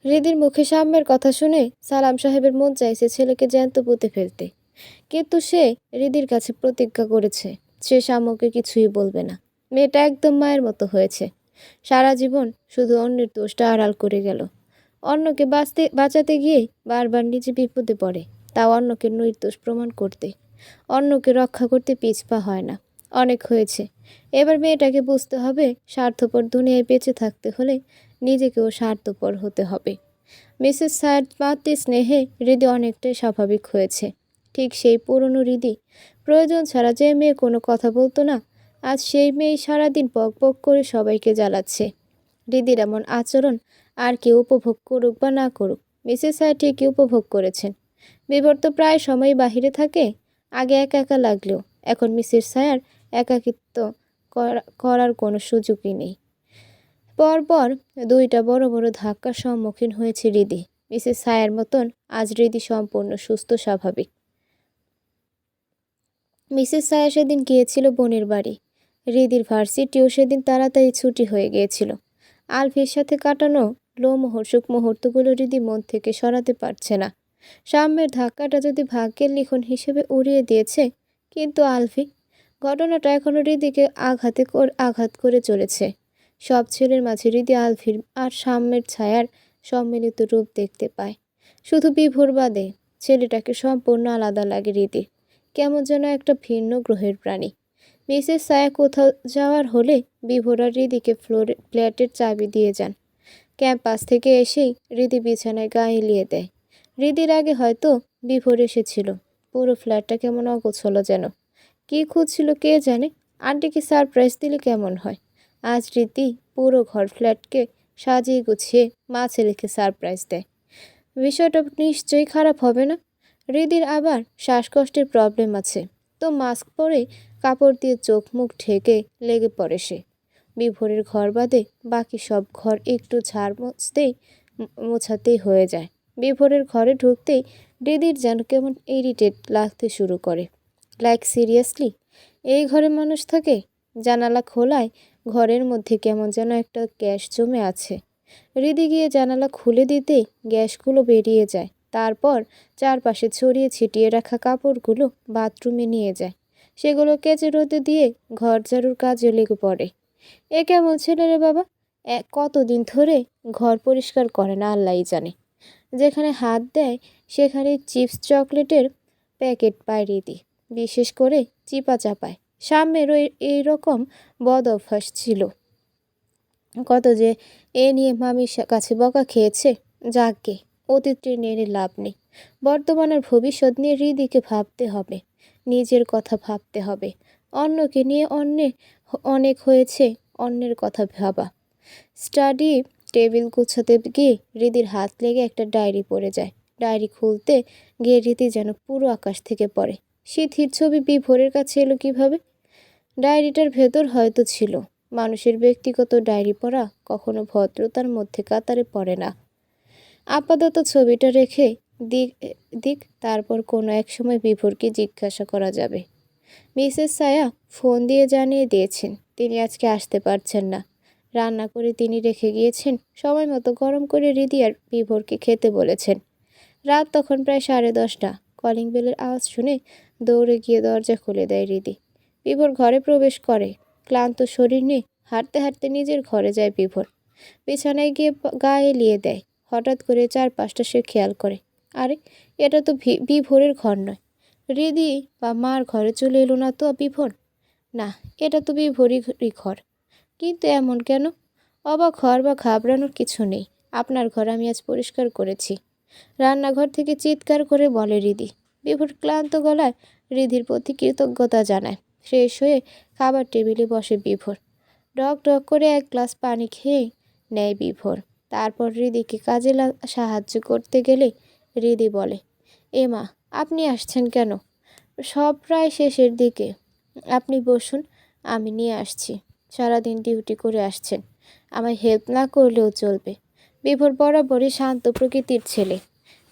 হৃদির মুখে সাম্যের কথা শুনে সালাম সাহেবের মন চাইছে ছেলেকে জ্যান্ত পুঁতে ফেলতে, কিন্তু সে হৃদির কাছে প্রতিজ্ঞা করেছে সে সাম্যকে কিছুই বলবে না। মেয়েটা একদম মায়ের মতো হয়েছে, সারা জীবন শুধু অন্যের দোষটা আড়াল করে গেল। অন্যকে বাঁচাতে গিয়ে বারবার নিজে বিপদে পড়ে, তাও অন্যকে নির্দোষ প্রমাণ করতে। অন্যকে রক্ষা করতে পিছপা হয় না। অনেক হয়েছে, এবার মেয়েটাকে বুঝতে হবে স্বার্থপর দুনিয়ায় বেঁচে থাকতে হলে নিজেকেও স্বার্থপর হতে হবে। মিসেস সায়েদ মাতৃ স্নেহে হৃদি অনেকটাই স্বাভাবিক হয়েছে, ঠিক সেই পুরনো হৃদি। প্রয়োজন ছাড়া যে মেয়ে কোনো কথা বলতো না, আজ সেই মেয়ে সারাদিন পক পক করে সবাইকে জ্বালাচ্ছে। হৃদির এমন আচরণ আর কেউ উপভোগ করুক বা না করুক, মিসেস সায়েদ ঠিকই উপভোগ করেছেন। বিবর তো প্রায় সময় বাহিরে থাকে, আগে একা একা লাগলেও এখন মিসেস সায়ার একাকিত্ব করার কোনো সুযোগই নেই। পরপর দুইটা বড় বড় ধাক্কার সম্মুখীন হয়েছে হৃদি। মিসেস সায়ার মতন আজ হৃদি সম্পূর্ণ সুস্থ স্বাভাবিক। মিসেস সায়া সেদিন গিয়েছিল বোনের বাড়ি। হৃদির ভার্সিটিও সেদিন তাড়াতাড়ি ছুটি হয়ে গিয়েছিল। আলফির সাথে কাটানো লোমহর্ষক মুহূর্তগুলো হৃদি মন থেকে সরাতে পারছে না। সাম্যের ধাক্কাটা যদি ভাগ্যের লিখন হিসেবে উড়িয়ে দিয়েছে, কিন্তু আলফি, ঘটনাটা এখনও হৃদিকে আঘাত করে চলেছে। সব ছেলের মাঝে হৃদি আলফির আর সাম্যের ছায়ার সম্মিলিত রূপ দেখতে পায়। শুধু বিভোর বাদে ছেলেটাকে সম্পূর্ণ আলাদা লাগে হৃদি, কেমন যেন একটা ভিন্ন গ্রহের প্রাণী। মিসেস সায়া কোথাও যাওয়ার হলে বিভোর আর হৃদিকে ফ্ল্যাটের চাবি দিয়ে যান। ক্যাম্পাস থেকে এসেই হৃদি বিছানায় গা এলিয়ে দেয়। হৃদির আগে হয়তো বিভোর এসেছিল। পুরো ফ্ল্যাটটা কেমন অগোছালো যেন। কি খুঁজছিল কে জানে। আন্টিকে সারপ্রাইজ দিলে কেমন হয়। আজ হৃদি পুরো ঘর ফ্ল্যাটকে সাজিয়ে গুছিয়ে মা ছেলেকে সারপ্রাইজ দেয়। বিষয়টা নিশ্চয়ই খারাপ হবে না। হৃদির আবার শ্বাসকষ্টের প্রবলেম আছে, তো মাস্ক পরে কাপড় দিয়ে চোখ মুখ ঢেকে লেগে পড়ে সে। বিভোরের ঘর বাদে বাকি সব ঘর একটু ঝাড় মোছাতেই হয়ে যায়। বিভোরের ঘরে ঢুকতেই হৃদির যেন কেমন ইরিটেট লাগতে শুরু করে। লাইক সিরিয়াসলি, এই ঘরে মানুষ থাকে? জানালা খোলায় ঘরের মধ্যে কেমন যেন একটা গ্যাস জমে আছে। হৃদি গিয়ে জানালা খুলে দিতেই গ্যাসগুলো বেরিয়ে যায়। তারপর চারপাশে ছড়িয়ে ছিটিয়ে রাখা কাপড়গুলো বাথরুমে নিয়ে যায়। সেগুলো কেচে রোদে দিয়ে ঘর ঝাড়ুর কাজে লেগে পড়ে। এ কেমন ছেলে রে বাবা, কতদিন ধরে ঘর পরিষ্কার করে না আল্লাহই জানে। যেখানে হাত দেয় সেখানে চিপস চকলেটের প্যাকেট পায় হৃদি, বিশেষ করে চিপা চাপায়। সাম্যেরও এইরকম বদ অভ্যাস ছিল। কত যে এ নিয়ে মামির কাছে বকা খেয়েছে। যাকগে, অতীত টেনে লাভ নেই। বর্তমানের ভবিষ্যৎ নিয়ে হৃদিকে ভাবতে হবে, নিজের কথা ভাবতে হবে। অন্যকে নিয়ে অনেক হয়েছে অন্যের কথা ভাবা। স্টাডি টেবিল গুছাতে গিয়ে হৃদির হাত লেগে একটা ডায়েরি পড়ে যায়। ডায়েরি খুলতে গিয়ে হৃদি যেন পুরো আকাশ থেকে পড়ে। সিথির ছবি বিভোরের কাছে এলো কিভাবে? ডায়েরিটার ভেতর হয়তো ছিল। মানুষের ব্যক্তিগত ডায়েরি পড়া কখনো ভদ্রতার মধ্যে কাতারে পড়ে না। আপাতত ছবিটা রেখে দিক তারপর কোনো এক সময় বিভোরকে জিজ্ঞাসা করা যাবে। মিসেস সায়া ফোন দিয়ে জানিয়ে দিয়েছেন তিনি আজকে আসতে পারছেন না। রান্না করে তিনি রেখে গিয়েছেন, সময় মতো গরম করে হৃদি আর বিভোরকে খেতে বলেছেন। রাত তখন প্রায় 10:30। কলিং বেলের আওয়াজ শুনে দৌড়ে গিয়ে দরজা খুলে দেয় হৃদি। বিভোর ঘরে প্রবেশ করে। ক্লান্ত শরীর নিয়ে হাঁটতে হাঁটতে নিজের ঘরে যায় বিভোর। বিছানায় গিয়ে গা এলিয়ে দেয়। হঠাৎ করে চারপাশটা সে খেয়াল করে। আরে, এটা তো বিভোরের ঘর নয়। হৃদি বা মার ঘরে চলে এলো না তো বিভোর? না, এটা তো বিভোরই ঘর। কিন্তু এমন কেন? অবাক হওয়ার বা ঘাবড়ানোর কিছু নেই। আপনার ঘর আমি আজ পরিষ্কার করেছি, রান্নাঘর থেকে চিৎকার করে বলে হৃদি। বিভোর ক্লান্ত গলায় হৃদির প্রতি কৃতজ্ঞতা জানায়। ফ্রেশ হয়ে খাবার টেবিলে বসে বিভোর। ডক ডক করে এক গ্লাস পানি খেয়ে নেয় বিভোর। তারপর হৃদিকে কাজে সাহায্য করতে গেলে হৃদি বলে, এ মা, আপনি আসছেন কেন? সব প্রায় শেষের দিকে। আপনি বসুন, আমি নিয়ে আসছি। সারাদিন ডিউটি করে আসছেন, আমায় হেল্প না করলেও চলবে। বিভোর বরাবরই শান্ত প্রকৃতির ছেলে,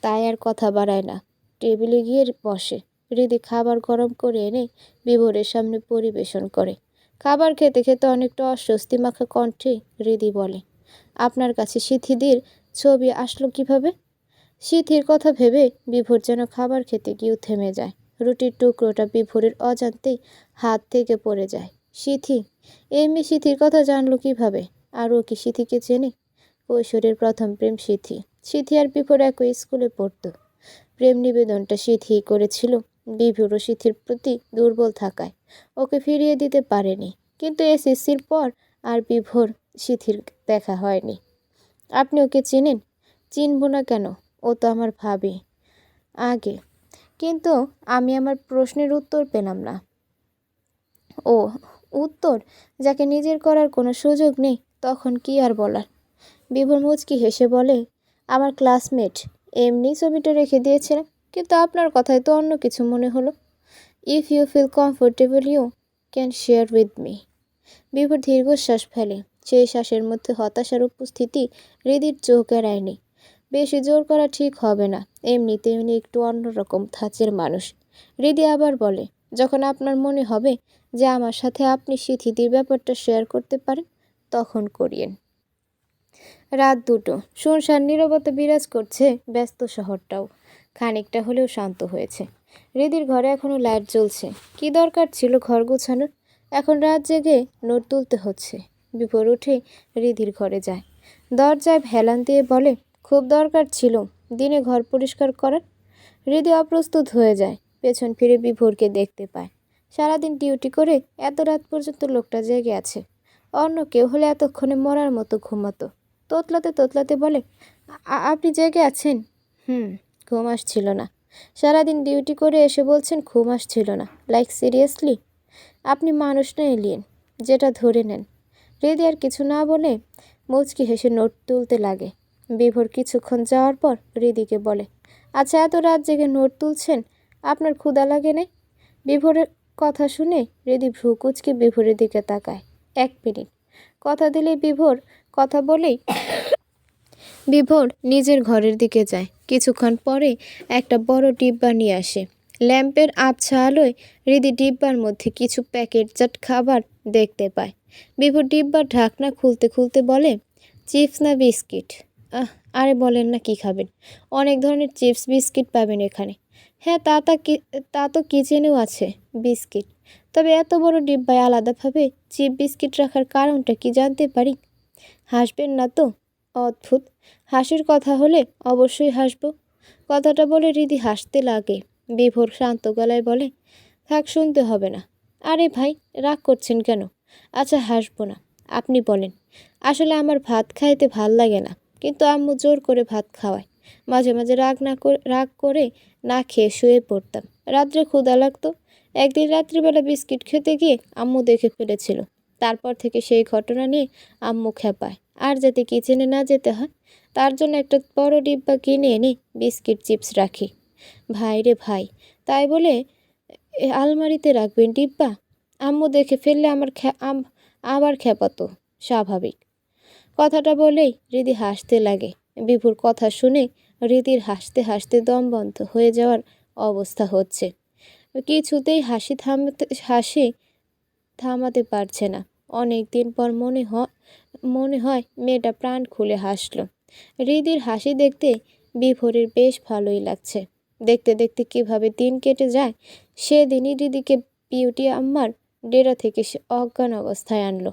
তাই আর কথা বাড়ায় না। টেবিলে গিয়ে বসে। হৃদি খাবার গরম করে এনে বিভোরের সামনে পরিবেশন করে। খাবার খেতে খেতে অনেকটা অস্বস্তি মাখা কণ্ঠে হৃদি বলে, আপনার কাছে সিথিদের ছবি আসলো কিভাবে? সিথির কথা ভেবে বিভোর যেন খাবার খেতে গিয়েও থেমে যায়। রুটির টুকরোটা বিভোরের অজান্তেই হাত থেকে পড়ে যায়। সিথি, এই মেয়ে সিথির কথা জানলো কিভাবে? আর ও কি সিথিকে চেনে? কৈশোরের প্রথম প্রেম সিথি। সিথি আর বিভোর একই স্কুলে পড়তো। প্রেম নিবেদনটা সিথি করেছিল। বিভোর ও সিথির প্রতি দুর্বল থাকায় ওকে ফিরিয়ে দিতে পারেনি। কিন্তু এসএসসির পর আর বিভোর সিথির দেখা হয়নি। আপনি ওকে চেনেন? চিনব না কেন? ও তো আমার ভাবি আগে। কিন্তু আমি আমার প্রশ্নের উত্তর পেলাম না। ও উত্তর যাকে নিজের করার কোনো সুযোগ নেই, তখন কি আর বলার? বিভোর মুচকি হেসে বলে, আমার ক্লাসমেট, এমনি ছবিটা রেখে দিয়েছিলাম, কিন্তু আপনার কথায় তো অন্য কিছু মনে হলো। If you feel comfortable you can share with me. বিভোর দীর্ঘশ্বাস ফেলে। সেই শ্বাসের মধ্যে হতাশার উপস্থিতি হৃদির চোখ এড়ায়নি। বেশি জোর করা ঠিক হবে না, এমনিতে উনি একটু অন্যরকম ধাঁচের মানুষ। হৃদি আবার বলে, যখন আপনার মনে হবে যে আমার সাথে আপনি সিথিদির ব্যাপারটা শেয়ার করতে পারেন, তখন করিয়েন। রাত 2টো, শুনশান নীরবতা বিরাজ করছে। ব্যস্ত শহরটাও খানিকটা হলেও শান্ত হয়েছে। হৃদির ঘরে এখনো লাইট জ্বলছে। কি দরকার ছিল ঘর গোছানোর? এখন রাত জেগে নোট তুলতে হচ্ছে। বিভোর উঠে হৃদির ঘরে যায়। দরজায় হেলান দিয়ে বলে, খুব দরকার ছিল দিনে ঘর পরিষ্কার করার। হৃদি অপ্রস্তুত হয়ে যায়। পেছন ফিরে বিভোরকে দেখতে পায়। সারাদিন ডিউটি করে এত রাত পর্যন্ত লোকটা জেগে আছে। অন্য কেউ হলে এতক্ষণে মরার মতো ঘুমাতো। তোতলাতে তোতলাতে বলে, আপনি জেগে আছেন? ঘুম আসছিল না। সারাদিন ডিউটি করে এসে বলছেন ঘুম আসছিল না? Like seriously? আপনি মানুষ না এলিয়েন, যেটা ধরে নেন। হৃদি আর কিছু না বলে মুচকি হেসে নোট তুলতে লাগে। বিভোর কিছুক্ষণ যাওয়ার পর হৃদিকে বলে, আচ্ছা, এত রাত জেগে নোট তুলছেন, আপনার ক্ষুধা লাগে নাই? বিভোরের কথা শুনে হৃদি ভ্রু কুচকে বিভোরের দিকে তাকায়। 1 মিনিট। কথা দিলেই বিভোর, কথা বলেই বিভোর নিজের ঘরের দিকে যায়। কিছুক্ষণ পরে একটা বড় ডিব্বা নিয়ে আসে। ল্যাম্পের আবছা আলোয় হৃদি ডিব্বার মধ্যে কিছু প্যাকেটজাত খাবার দেখতে পায়। বিভোর ডিব্বার ঢাকনা খুলতে খুলতে বলে, চিপস না বিস্কিট? আরে বলেন না, কি খাবেন? অনেক ধরনের চিপস বিস্কিট পাবেন এখানে। হ্যাঁ, তা তো কিচেনেও আছে বিস্কিট। তবে এত বড় ডিব্বায় আলাদাভাবে চিপ বিস্কিট রাখার কারণটা কি জানতে পারি? হাসবেন না তো? অদ্ভুত। হাসির কথা হলে অবশ্যই হাসব। কথাটা বলে হৃদি হাসতে লাগে। বিভোর শান্ত গলায় বলে, থাক, শুনতে হবে না। আরে ভাই, রাগ করছেন কেন? আচ্ছা, হাসবো না, আপনি বলেন। আসলে আমার ভাত খাইতে ভাল লাগে না, কিন্তু আম্মু জোর করে ভাত খাওয়ায়। মাঝে মাঝে রাগ করে না খেয়ে শুয়ে পড়তাম। রাত্রে ক্ষুধা লাগতো। একদিন রাত্রিবেলা বিস্কিট খেতে গিয়ে আম্মু দেখে ফেলেছিল। তারপর থেকে সেই ঘটনা নিয়ে আম্মু খেপায়। আর যাতে কিচেনে না যেতে হয়, তার জন্য একটা বড় ডিব্বা কিনে এনে বিস্কিট চিপস রাখি। ভাই রে ভাই, তাই বলে আলমারিতে রাখবেন ডিব্বা? আম্মু দেখে ফেললে আবার খেপাতো। স্বাভাবিক। কথাটা বলেই হৃদি হাসতে লাগে। বিভুর কথা শুনে হৃদির হাসতে হাসতে দম বন্ধ হয়ে যাওয়ার অবস্থা হচ্ছে। কিছুতেই হাসি থামাতে পারছে না। অনেক দিন পর মনে হয় মেয়েটা প্রাণ খুলে হাসলো। হৃদির হাসি দেখতে বিভোরের বেশ ভালোই লাগছে। দেখতে দেখতে কিভাবে দিন কেটে যায়। সেদিনই হৃদিকে বিউটি আম্মার ডেরা থেকে সে অজ্ঞান অবস্থায় আনলো।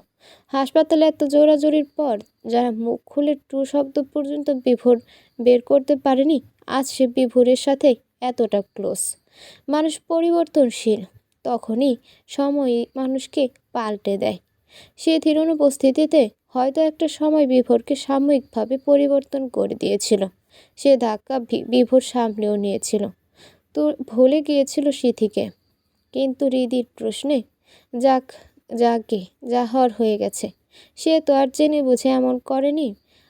হাসপাতালে এত জোরাজোরির পর যারা মুখ খুলে টু শব্দ পর্যন্ত বিভোর বের করতে পারেনি, আজ সে বিভোরের সাথে এতটা ক্লোজ। মানুষ পরিবর্তনশীল। তখনই সময়ই মানুষকে পাল্টে দেয়। সিথির অনুপস্থিতিতে হয়তো একটা সময় বিভোরকে সাময়িকভাবে পরিবর্তন করে দিয়েছিল। সে ধাক্কা বিভোর সামলেও নিয়েছিল। তো ভুলে গিয়েছিল সিথিকে। কিন্তু হৃদির প্রশ্নে, যাক, যাকে যা হওয়ার হয়ে গেছে। সে তো আর জেনে বুঝে এমন করেনি।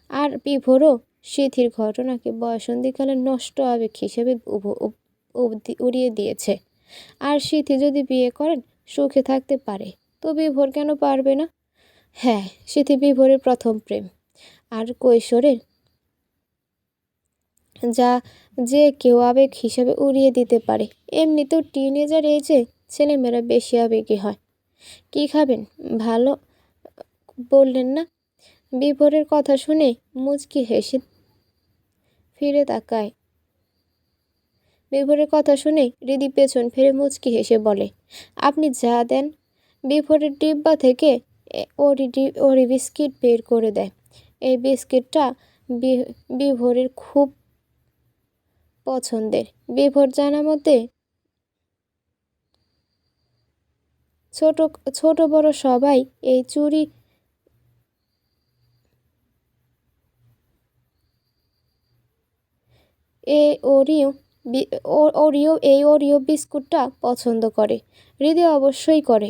আর বিভোরও সিথির ঘটনাকে বয়সন্ধিকালের নষ্ট আবেগ হিসেবে উড়িয়ে দিয়েছে। আর সিথি যদি বিয়ে করেন সুখে থাকতে পারে, তো বিভোর কেন পারবে না? হ্যাঁ, সিথি বিভোরের প্রথম প্রেম। আর কৈশোরের যা যে কেউ আবেগ হিসেবে উড়িয়ে দিতে পারে। এমনিতেও টিনেজার এজে ছেলেমেয়েরা বেশি আবেগী হয়। কি খাবেন? ভালো বললেন না? বিভোরের কথা শুনে মুচকি হেসে ফিরে তাকায়। বিভোরের কথা শুনে হৃদি পেছন ফিরে মুচকি হেসে বলে, আপনি যা দেন। বিভোরের ডিব্বা থেকে ওরি বিস্কিট বের করে দেয়। এই বিস্কিটটা বিভোরের খুব পছন্দের। বিভোর জানা মতে ছোট ছোট বড় সবাই এই চুরি এই ওরিও বিস্কুটটা পছন্দ করে। হৃদয় অবশ্যই করে।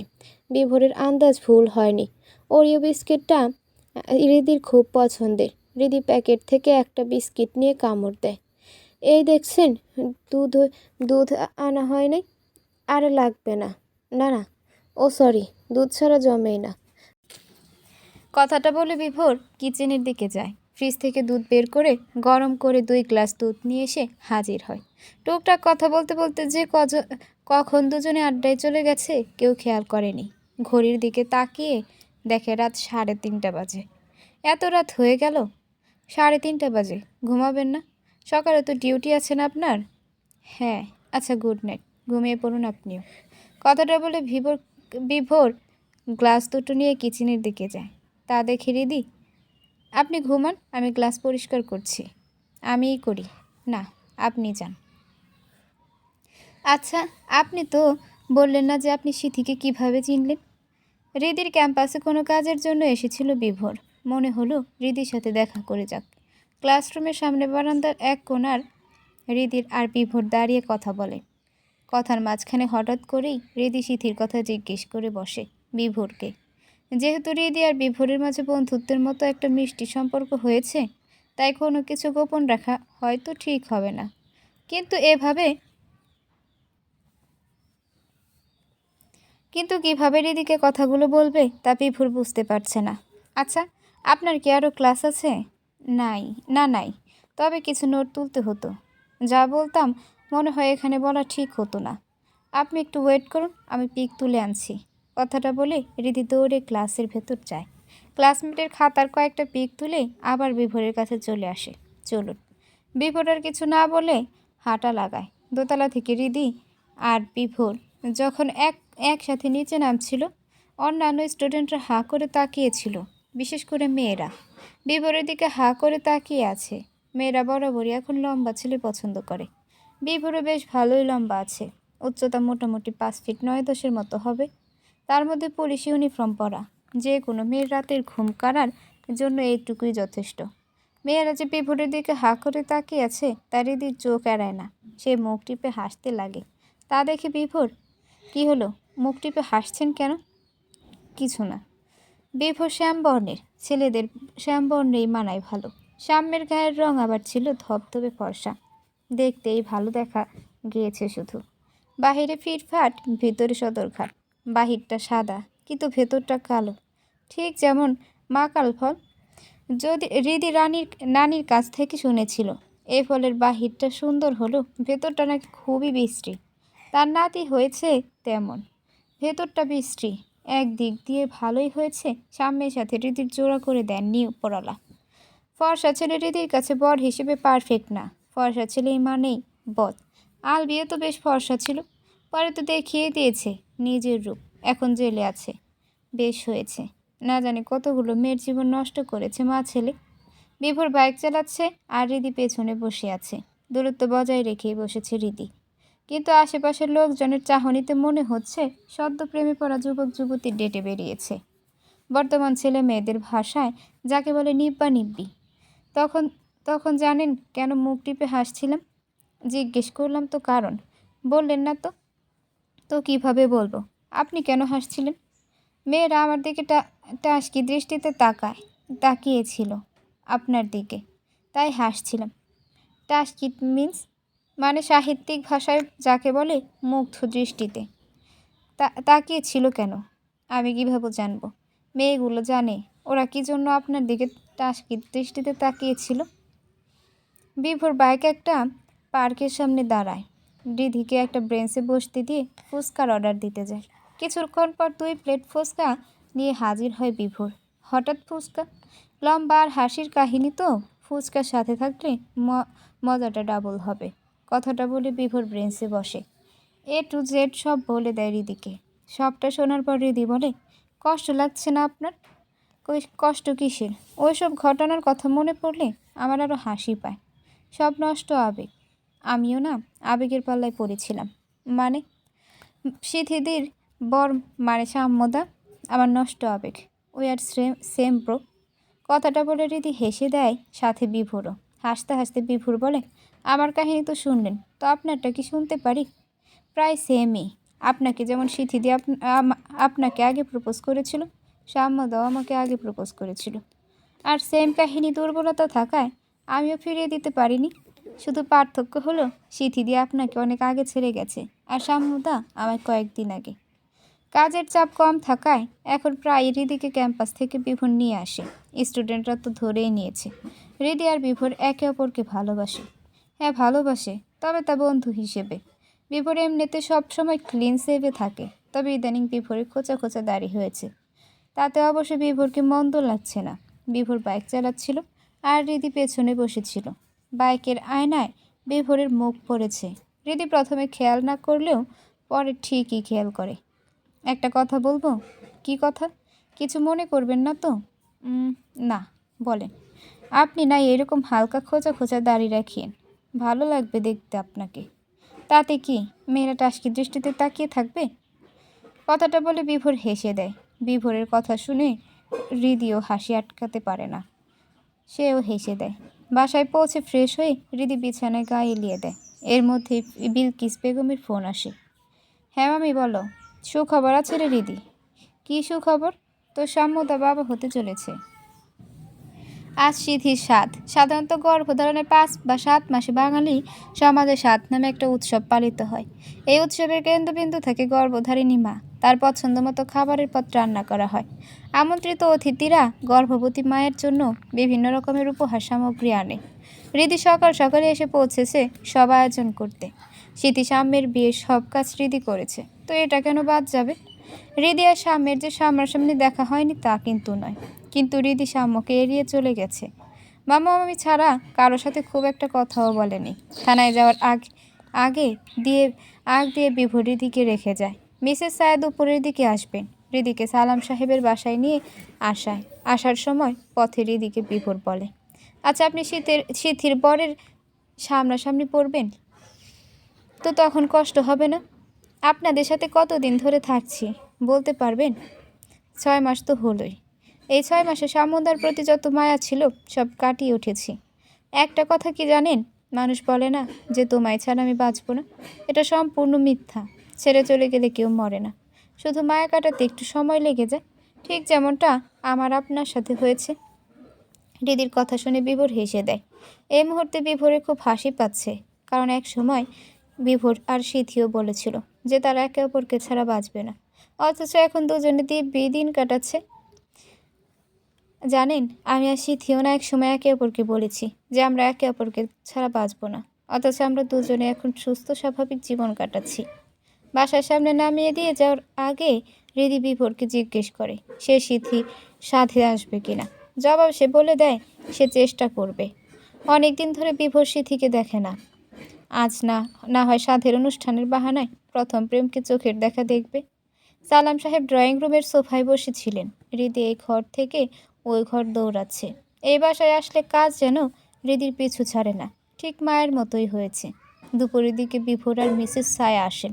বিভোরের আন্দাজ ভুল হয়নি। ওরিও বিস্কিটটা হৃদির খুব পছন্দের। হৃদি প্যাকেট থেকে একটা বিস্কিট নিয়ে কামড় দেয়। এই দেখছেন, দুধ দুধ আনা হয় নাই। আরে লাগবে না। না না, ও সরি, দুধ ছাড়া জমেই না। কথাটা বলে বিভোর কিচেনের দিকে যায়। ফ্রিজ থেকে দুধ বের করে গরম করে 2 গ্লাস দুধ নিয়ে এসে হাজির হয়। টুকটাক কথা বলতে বলতে যে কখন দুজনে আড্ডায় চলে গেছে কেউ খেয়াল করেনি। ঘড়ির দিকে তাকিয়ে দেখে রাত 3:30 বাজে। এত রাত হয়ে গেল? 3:30 বাজে। ঘুমাবেন না? সকালে তো ডিউটি আছে না আপনার? হ্যাঁ। আচ্ছা, গুড নাইট। ঘুমিয়ে পড়ুন আপনিও। কথাটা বলে বিভোর গ্লাস দুটো নিয়ে কিচেনের দিকে যায়। তা দেখে হৃদি, আপনি ঘুমান, আমি গ্লাস পরিষ্কার করছি। আমিই করি। না, আপনি যান। আচ্ছা, আপনি তো বললেন না যে আপনি সিথিকে কিভাবে চিনলেন? হৃদির ক্যাম্পাসে কোনো কাজের জন্য এসেছিল বিভোর। মনে হলো হৃদির সাথে দেখা করে যাক। ক্লাসরুমের সামনে বারান্দার এক কোণার হৃদির আর বিভোর দাঁড়িয়ে কথা বলে। কথার মাঝখানে হঠাৎ করেই হৃদি সিথির কথা জিজ্ঞেস করে বসে বিভোরকে। যেহেতু হৃদি আর বিভোরের মাঝে বন্ধুত্বের মতো একটা মিষ্টি সম্পর্ক হয়েছে, তাই কোনো কিছু গোপন রাখা হয়তো ঠিক হবে না। কিন্তু কিভাবে হৃদিকে কথাগুলো বলবে তা বিভোর বুঝতে পারছে না। আচ্ছা, আপনার কি আরও ক্লাস আছে? নাই, তবে কিছু নোট তুলতে হতো। যা বলতাম মনে হয় এখানে বলা ঠিক হতো না। আপনি একটু ওয়েট করুন, আমি পিক তুলে আনছি। কথাটা বলে হৃদি দৌড়ে ক্লাসের ভেতর যায়। ক্লাসমেটের খাতার কয়েকটা পিক তুলে আবার বিভোরের কাছে চলে আসে। চলুন। বিভোর আর কিছু না বলে হাঁটা লাগায়। দোতলা থেকে হৃদি আর বিভোর যখন একসাথে নিচে নামছিল, অন্যান্য স্টুডেন্টরা হাঁ করে তাকিয়েছিল, বিশেষ করে মেয়েরা। বিভোরের দিকে হাঁ করে তাকিয়ে আছে। মেয়েরা বরাবরই এখন লম্বা ছেলে পছন্দ করে। বিভোরও বেশ ভালোই লম্বা আছে। উচ্চতা মোটামুটি 5 ফিট 9-10 মতো হবে। তার মধ্যে পুলিশ ইউনিফর্ম পরা। যে কোনো মেয়ের রাতের ঘুম কাড়ার জন্য এইটুকুই যথেষ্ট। মেয়েরা যে বিভোরের দিকে হাঁ করে তাকিয়ে আছে তার হৃদির চোখ এড়ায় না। সে মুখ টিপে হাসতে লাগে। তা দেখে বিভোর, কি হলো, মুখ টিপে হাসছেন কেন? কিছু না। বিভোর শ্যামবর্ণের, ছেলেদের শ্যামবর্ণেই মানায় ভালো। সাম্যের গায়ের রং আবার ছিল ধবধবে ফর্সা। দেখতেই ভালো দেখা গিয়েছে শুধু। বাহিরে ফিটফাট, ভেতরে সদরঘাট। বাহিরটা সাদা কিন্তু ভেতরটা কালো, ঠিক যেমন মাকাল ফল। যদি হৃদি নানির কাছ থেকে শুনেছিল এই ফলের বাহিরটা সুন্দর হলো ভেতরটা নাকি খুবই বিশ্রী। তার নাতি হয়েছে তেমন, ভেতরটা বিশ্রী। একদিক দিয়ে ভালোই হয়েছে, সাম্যের সাথে হৃদির জোড়া করে দেননি উপরওয়ালা। ফর্সা ছেলে হৃদির কাছে বর হিসেবে পারফেক্ট না। ফর্সা ছেলেই মানেই বদ। আলবিও তো বেশ ফর্সা ছিল, পরে তো দেখিয়ে দিয়েছে নিজের রূপ। এখন জেলে আছে। বেশ হয়েছে। না জানি কতগুলো মেয়ের জীবন নষ্ট করেছে মা ছেলে। বিভোর বাইক চালাচ্ছে আর হৃদি পেছনে বসে আছে। দূরত্ব বজায় রেখেই বসেছে হৃদি। কিন্তু আশেপাশের লোকজনের চাহনিতে মনে হচ্ছে সদ্য প্রেমে পড়া যুবক যুবতীর ডেটে বেরিয়েছে। বর্তমান ছেলে মেয়েদের ভাষায় যাকে বলে নিব্বা নিব্বি। তখন তখন জানেন কেন মুখ টিপে হাসছিলাম? জিজ্ঞেস করলাম তো কারণ। বললেন না তো। তো কিভাবে বলবো? আপনি কেন হাসছিলেন? মেয়েরা আমার দিকে টাসকি দৃষ্টিতে তাকিয়েছিল আপনার দিকে, তাই হাসছিলাম। টাসকি মিন্স? মানে সাহিত্যিক ভাষায় যাকে বলে মুগ্ধ দৃষ্টিতে। তাকিয়েছিল কেন? আমি কিভাবে জানবো? মেয়েগুলো জানে ওরা কি জন্য আপনার দিকে টাসকি দৃষ্টিতে তাকিয়েছিল। বিভোর বাইক একটা পার্কের সামনে দাঁড়ায়। হৃদিকে একটা বেঞ্চে বসতে দিয়ে ফুচকার অর্ডার দিতে যায়। কিছুক্ষণ পর 2 প্লেট ফুচকা নিয়ে হাজির হয় বিভোর। হঠাৎ ফুচকা? লম্বা আর হাসির কাহিনী তো। ফুচকার সাথে থাকলে মজাটা ডাবল হবে। কথাটা বলে বিভোর ব্রেঞ্চে বসে। A to Z সব বলে দেয় রিদিকে। সবটা শোনার পর রিদি বলে, কষ্ট লাগছে না আপনার? কষ্ট কিসের? ওইসব ঘটনার কথা মনে পড়লে আমার আরও হাসি পায়। সব নষ্ট আবেগ। আমিও না আবেগের পাল্লায় পড়েছিলাম। মানে সিথিদির বর মানে সাম্যদা আমার নষ্ট আবেগ। We are same bro. কথাটা বলে রিদি হেসে দেয়, সাথে বিভোরও। হাসতে হাসতে বিভোর বলে, আমার কাহিনী তো শুনলেন, তো আপনারটা কি শুনতে পারি? প্রায় সেমই। আপনাকে যেমন সিথিদি আপনাকে আগে প্রপোজ করেছিল, সাম্যদাও আমাকে আগে প্রপোজ করেছিল। আর সেম কাহিনী দুর্বলতা থাকায় আমিও ফিরিয়ে দিতে পারিনি। শুধু পার্থক্য হলো সিথিদি আপনাকে অনেক আগে ছেড়ে গেছে, আর সাম্যদা আমায় কয়েকদিন আগে। কাজের চাপ কম থাকায় এখন প্রায় রিদিকে ক্যাম্পাস থেকে বিভোর নিয়ে আসে। স্টুডেন্টরা তো ধরেই নিয়েছে রিদি আর বিভোর একে অপরকে ভালোবাসে। হ্যাঁ, ভালোবাসে, তবে তা বন্ধু হিসেবে। বিভোর এমনিতে সবসময় ক্লিন সেভে থাকে, তবে ইদানিং বিভোরের খোঁচা খোঁচা দাড়ি হয়েছে। তাতে অবশ্য বিভোরকে মন্দ লাগছে না। বিভোর বাইক চালাচ্ছিল আর রিদি পেছনে বসেছিল। বাইকের আয়নায় বিভোরের মুখ পড়েছে। রিদি প্রথমে খেয়াল না করলেও পরে ঠিকই খেয়াল করে। একটা কথা বলবো? কি কথা? কিছু মনে করবেন না তো? না, বলেন। আপনি না এরকম হালকা খোঁচা খোঁচা দাড়ি রাখিয়েন, ভালো লাগবে দেখতে আপনাকে। তাতে কি মেয়েরা টাসকি দৃষ্টিতে তাকিয়ে থাকবে? কথাটা বলে বিভোর হেসে দেয়। বিভোরের কথা শুনে রিদিও হাসি আটকাতে পারে না, সেও হেসে দেয়। বাসায় পৌঁছে ফ্রেশ হয়ে রিদি বিছানায় গা এলিয়ে দেয়। এর মধ্যে বিলকিস বেগমের ফোন আসে। হ্যাঁ মামি, বলো। সুখবর আছে রে রিদি। কী সুখবর? তোর সাম্যদা বাবা হতে চলেছে। আজ সিথির সাত। সাধারণত গর্ভধারণের 5 বা 7 মাসে বাঙালি সমাজে সাত নামে একটা উৎসব পালিত হয়। এই উৎসবের কেন্দ্রবিন্দু থাকে গর্ভধারিণী মা। তার পছন্দ মতো খাবারের পদ রান্না করা হয়। আমন্ত্রিত অতিথিরা গর্ভবতী মায়ের জন্য বিভিন্ন রকমের উপহার সামগ্রী আনে। রিদি সকাল সকালে এসে পৌঁছেছে সব আয়োজন করতে। সিথি সাম্যের বিয়ের সব কাজ রিদি করেছে, তো এটা কেন বাদ যাবে? রিদি আর সাম্যের যে সামনাসামনি দেখা হয়নি তা কিন্তু নয়, কিন্তু রিদি সাম্যকে এড়িয়ে চলে গেছে। মামা মামি ছাড়া কারোর সাথে খুব একটা কথাও বলেনি। থানায় যাওয়ার আগে দিয়ে বিভোর রিদিকে রেখে যায়। মিসেস সায়েদ উপরের দিকে আসবেন। রিদিকে সালাম সাহেবের বাসায় নিয়ে আসার সময় পথে রিদিকে বিভোর বলে, আচ্ছা, আপনি সিথির বরের সামনাসামনি পড়বেন তো তখন কষ্ট হবে না? আপনাদের সাথে কতদিন ধরে থাকছি বলতে পারবেন? 6 মাস তো হলোই। এই 6 মাসে সাম্যদার প্রতি যত মায়া ছিল সব কাটিয়ে উঠেছি। একটা কথা কি জানেন? মানুষ বলে না যে তোমায় ছাড়া আমি বাঁচব না, এটা সম্পূর্ণ মিথ্যা। ছেড়ে চলে গেলে কেউ মরে না, শুধু মায়া কাটাতে একটু সময় লেগে যায়, ঠিক যেমনটা আমার আপনার সাথে হয়েছে। রিদির কথা শুনে বিভোর হেসে দেয়। এই মুহূর্তে বিভোরের খুব হাসি পাচ্ছে, কারণ এক সময় বিভোর আর সিথিও বলেছিল যে তারা একে অপরকে ছাড়া বাঁচবে না, অথচ এখন দুজনে দিব্যি দিন কাটাচ্ছে। জানেন, আমি আর সিথিও না এক সময় একে অপরকে বলেছি যে আমরা একে অপরকে ছাড়া বাঁচব না, অথচ আমরা দুজনে এখন সুস্থ স্বাভাবিক জীবন কাটাচ্ছি। বাসার সামনে নামিয়ে দিয়ে যাওয়ার আগে রিদি বিভোরকে জিজ্ঞেস করে সে সিথি সাথে আসবে কিনা। জবাব সে বলে দেয় সে চেষ্টা করবে। অনেক দিন ধরে বিভোর সিথিকে দেখে না। আজ না হয় সাধের অনুষ্ঠানের বাহানায় প্রথম প্রেমকে চোখের দেখা দেখবে। সালাম সাহেব ড্রয়িং রুমের সোফায় বসেছিলেন। রিদি এই ঘর থেকে ওই ঘর দৌড়াচ্ছে। এই বাসায় আসলে কাজ যেন রিদির পিছু ছাড়ে না, ঠিক মায়ের মতোই হয়েছে। দুপুরের দিকে বিভোর আর মিসেস সায়া আসেন।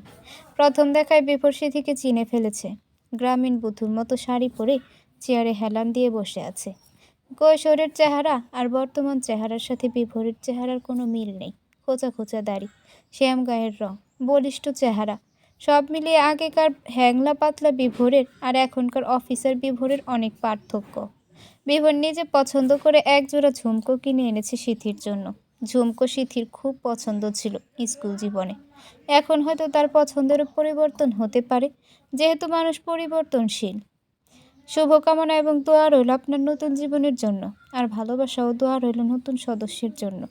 প্রথম দেখায় বিভোর সিথিকে চিনে ফেলেছে। গ্রামীণ বুদ্ধুর মতো শাড়ি পরে চেয়ারে হেলান দিয়ে বসে আছে। কৈশোরের চেহারা আর বর্তমান চেহারার সাথে বিভোরের চেহারার কোনো মিল নেই। খোঁচা খোঁচা দাড়ি, শ্যাম গায়ের রং, বলিষ্ঠ চেহারা, সব মিলিয়ে আগেকার হ্যাংলা পাতলা বিভোরের আর এখনকার অফিসার বিভোরের অনেক পার্থক্য। বিভোর নিজে পছন্দ করে একজোড়া ঝুমকো কিনে এনেছে সিথির জন্য। ঝুমকো সিথির খুব পছন্দ ছিল স্কুল জীবনে। এখন হয়তো তার পছন্দেরও পরিবর্তন হতে পারে, যেহেতু মানুষ পরিবর্তনশীল। শুভকামনা এবং দোয়া রইল আপনার নতুন জীবনের জন্য, আর ভালোবাসা ও দোয়া রইল নতুন সদস্যের জন্য।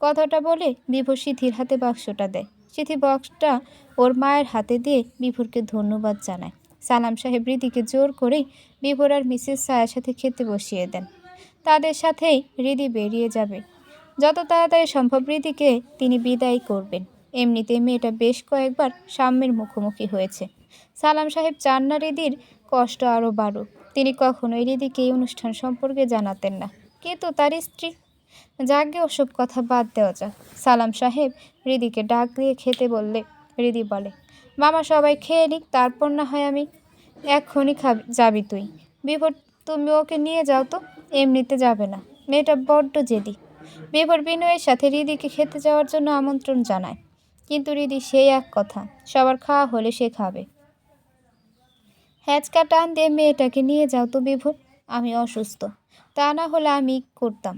কথাটা বলে বিভোর সিথির হাতে বাক্সটা দেয়। সিথি বক্সটা ওর মায়ের হাতে দিয়ে বিভোরকে ধন্যবাদ জানায়। সালাম সাহেব রিদিকে জোর করেই বিভোর আর মিসেস সায়ার সাথে খেতে বসিয়ে দেন। তাদের সাথেই রিদি বেরিয়ে যাবে যত তাড়াতাড়ি সম্ভব রীতিকে তিনি বিদায় করবেন। এমনিতে মেয়েটা বেশ কয়েকবার সাম্যের মুখোমুখি হয়েছে। সালাম সাহেব চান না হৃদির কষ্ট আরও বাড়ুক। তিনি কখনোই হৃদিকে এই অনুষ্ঠান সম্পর্কে জানাতেন না, কিন্তু তার স্ত্রী। যাকে ওসব কথা বাদ দেওয়া যাক। সালাম সাহেব হৃদিকে ডাক দিয়ে খেতে বললে হৃদি বলে, মামা সবাই খেয়ে নিক, তারপর না হয় আমি। এক্ষুনি যাবি তুই? বিভোর, তুমি ওকে নিয়ে যাও তো। এমনিতে যাবে না, মেয়েটা বড্ড জেদি। বিভোর বিনয়ের সাথে হৃদিকে খেতে যাওয়ার জন্য আমন্ত্রণ জানায়, কিন্তু হৃদি সেই এক কথা, সবার খাওয়া হলে সে খাবে। হ্যাচকা টান দিয়ে মেয়েটাকে নিয়ে যাও তো বিভোর, আমি অসুস্থ, তা না হলে আমি করতাম।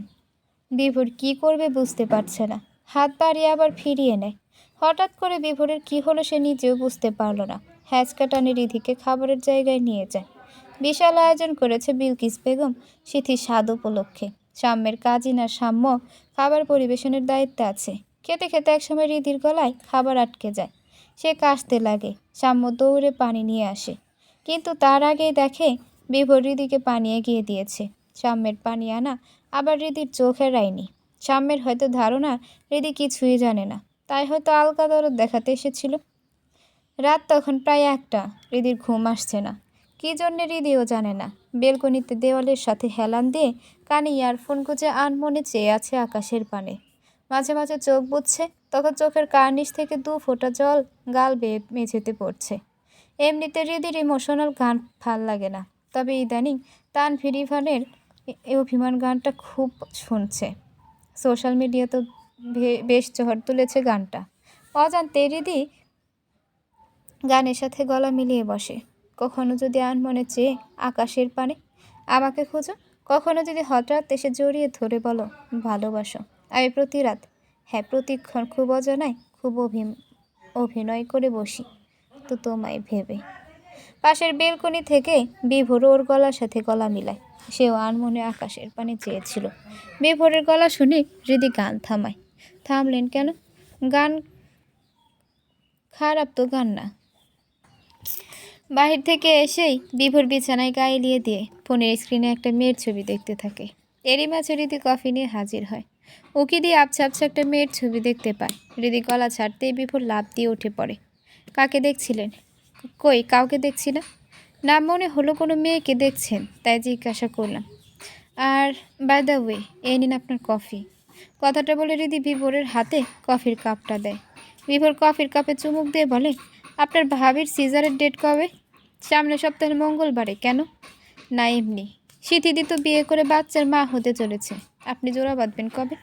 বিভোর কি করবে বুঝতে পারছে না, হাত বাড়িয়ে আবার ফিরিয়ে নেয়। হঠাৎ করে বিভোরের কি হলো সে নিজেও বুঝতে পারল না। হ্যাচকা টানে রিধিকে খাবারের জায়গায় নিয়ে যায়। বিশাল আয়োজন করেছে বিলকিস বেগম সিথির স্বাদ উপলক্ষে। সাম্যের কাজিনা সাম্য খাবার পরিবেশনের দায়িত্বে আছে। খেতে খেতে একসময় রিধির গলায় খাবার আটকে যায়। সে কাশতে লাগে। সাম্য দৌড়ে পানি নিয়ে আসে, কিন্তু তার আগেই দেখে বিভোর রিধিকে পানি এগিয়ে দিয়েছে। সাম্যের পানি আনা আবার হৃদির চোখ এড়ায়নি। সাম্যের হয়তো ধারণা হৃদি কিছুই জানে না, তাই হয়তো আলকা দরদ দেখাতে এসেছিল। রাত তখন প্রায় 1টা। হৃদির ঘুম আসছে না, কী জন্যে হৃদিও জানে না। বেলকনিতে দেওয়ালের সাথে হেলান দিয়ে কানে ইয়ারফোন গুঁজে আনমনে চেয়ে আছে আকাশের পানে। মাঝে মাঝে চোখ বুজছে, তখন চোখের কার্নিশ থেকে 2 ফোঁটা জল গাল বেয়ে মেঝেতে পড়ছে। এমনিতে হৃদির ইমোশনাল গান ভাল লাগে না, তবে ইদানিং তানভীর ইভানের এই অভিমান গানটা খুব শুনছে। সোশ্যাল মিডিয়াতেও বেশ ঝড় তুলেছে গানটা। অজান্তে হৃদি গানের সাথে গলা মিলিয়ে বসে। কখনো যদি আনমনে চেয়ে আকাশের পানে আমাকে খোঁজো, কখনো যদি হঠাৎ এসে জড়িয়ে ধরে বলো ভালোবাসো। আমি প্রতি রাত, হ্যাঁ প্রতিক্ষণ খুব অজানায় খুব অভিনয় করে বসি তো তোমায় ভেবে। পাশের বেলকনি থেকে বিভোর ওর গলার সাথে গলা মিলায়। সেও আনমনে আকাশের পানে চেয়েছিল। বিভোরের গলা শুনে হৃদি গান থামায়। থামলেন কেন? গান খারাপ তো গান না। বাহির থেকে এসেই বিভোর বিছানায় গায়ে এলিয়ে দিয়ে ফোনের স্ক্রিনে একটা মেয়ের ছবি দেখতে থাকে। এরই মাঝে হৃদি কফি নিয়ে হাজির হয়। উকি দিয়ে আবছা আবছা একটা মেয়ের ছবি দেখতে পায়। হৃদি গলা ছাড়তেই বিভোর লাফ দিয়ে উঠে পড়ে। কাকে দেখছিলেন? কই কাউকে দেখছি না। না, মনে হলো কোনো মেয়েকে দেখছেন, তাই জিজ্ঞাসা করলাম। আর বাই দ্য ওয়ে, এই নিন আপনার কফি। কথাটা বলে হৃদি বিভোরের হাতে কফির কাপটা দেয়। বিভোর কফির কাপে চুমুক দিয়ে বলে, আপনার ভাবির সিজারের ডেট কবে? সামনের সপ্তাহের মঙ্গলবারে। কেন? না এমনি। সিথিদি তো বিয়ে করে বাচ্চার মা হতে চলেছে। আপনি জোড়া বাঁধবেন কবে?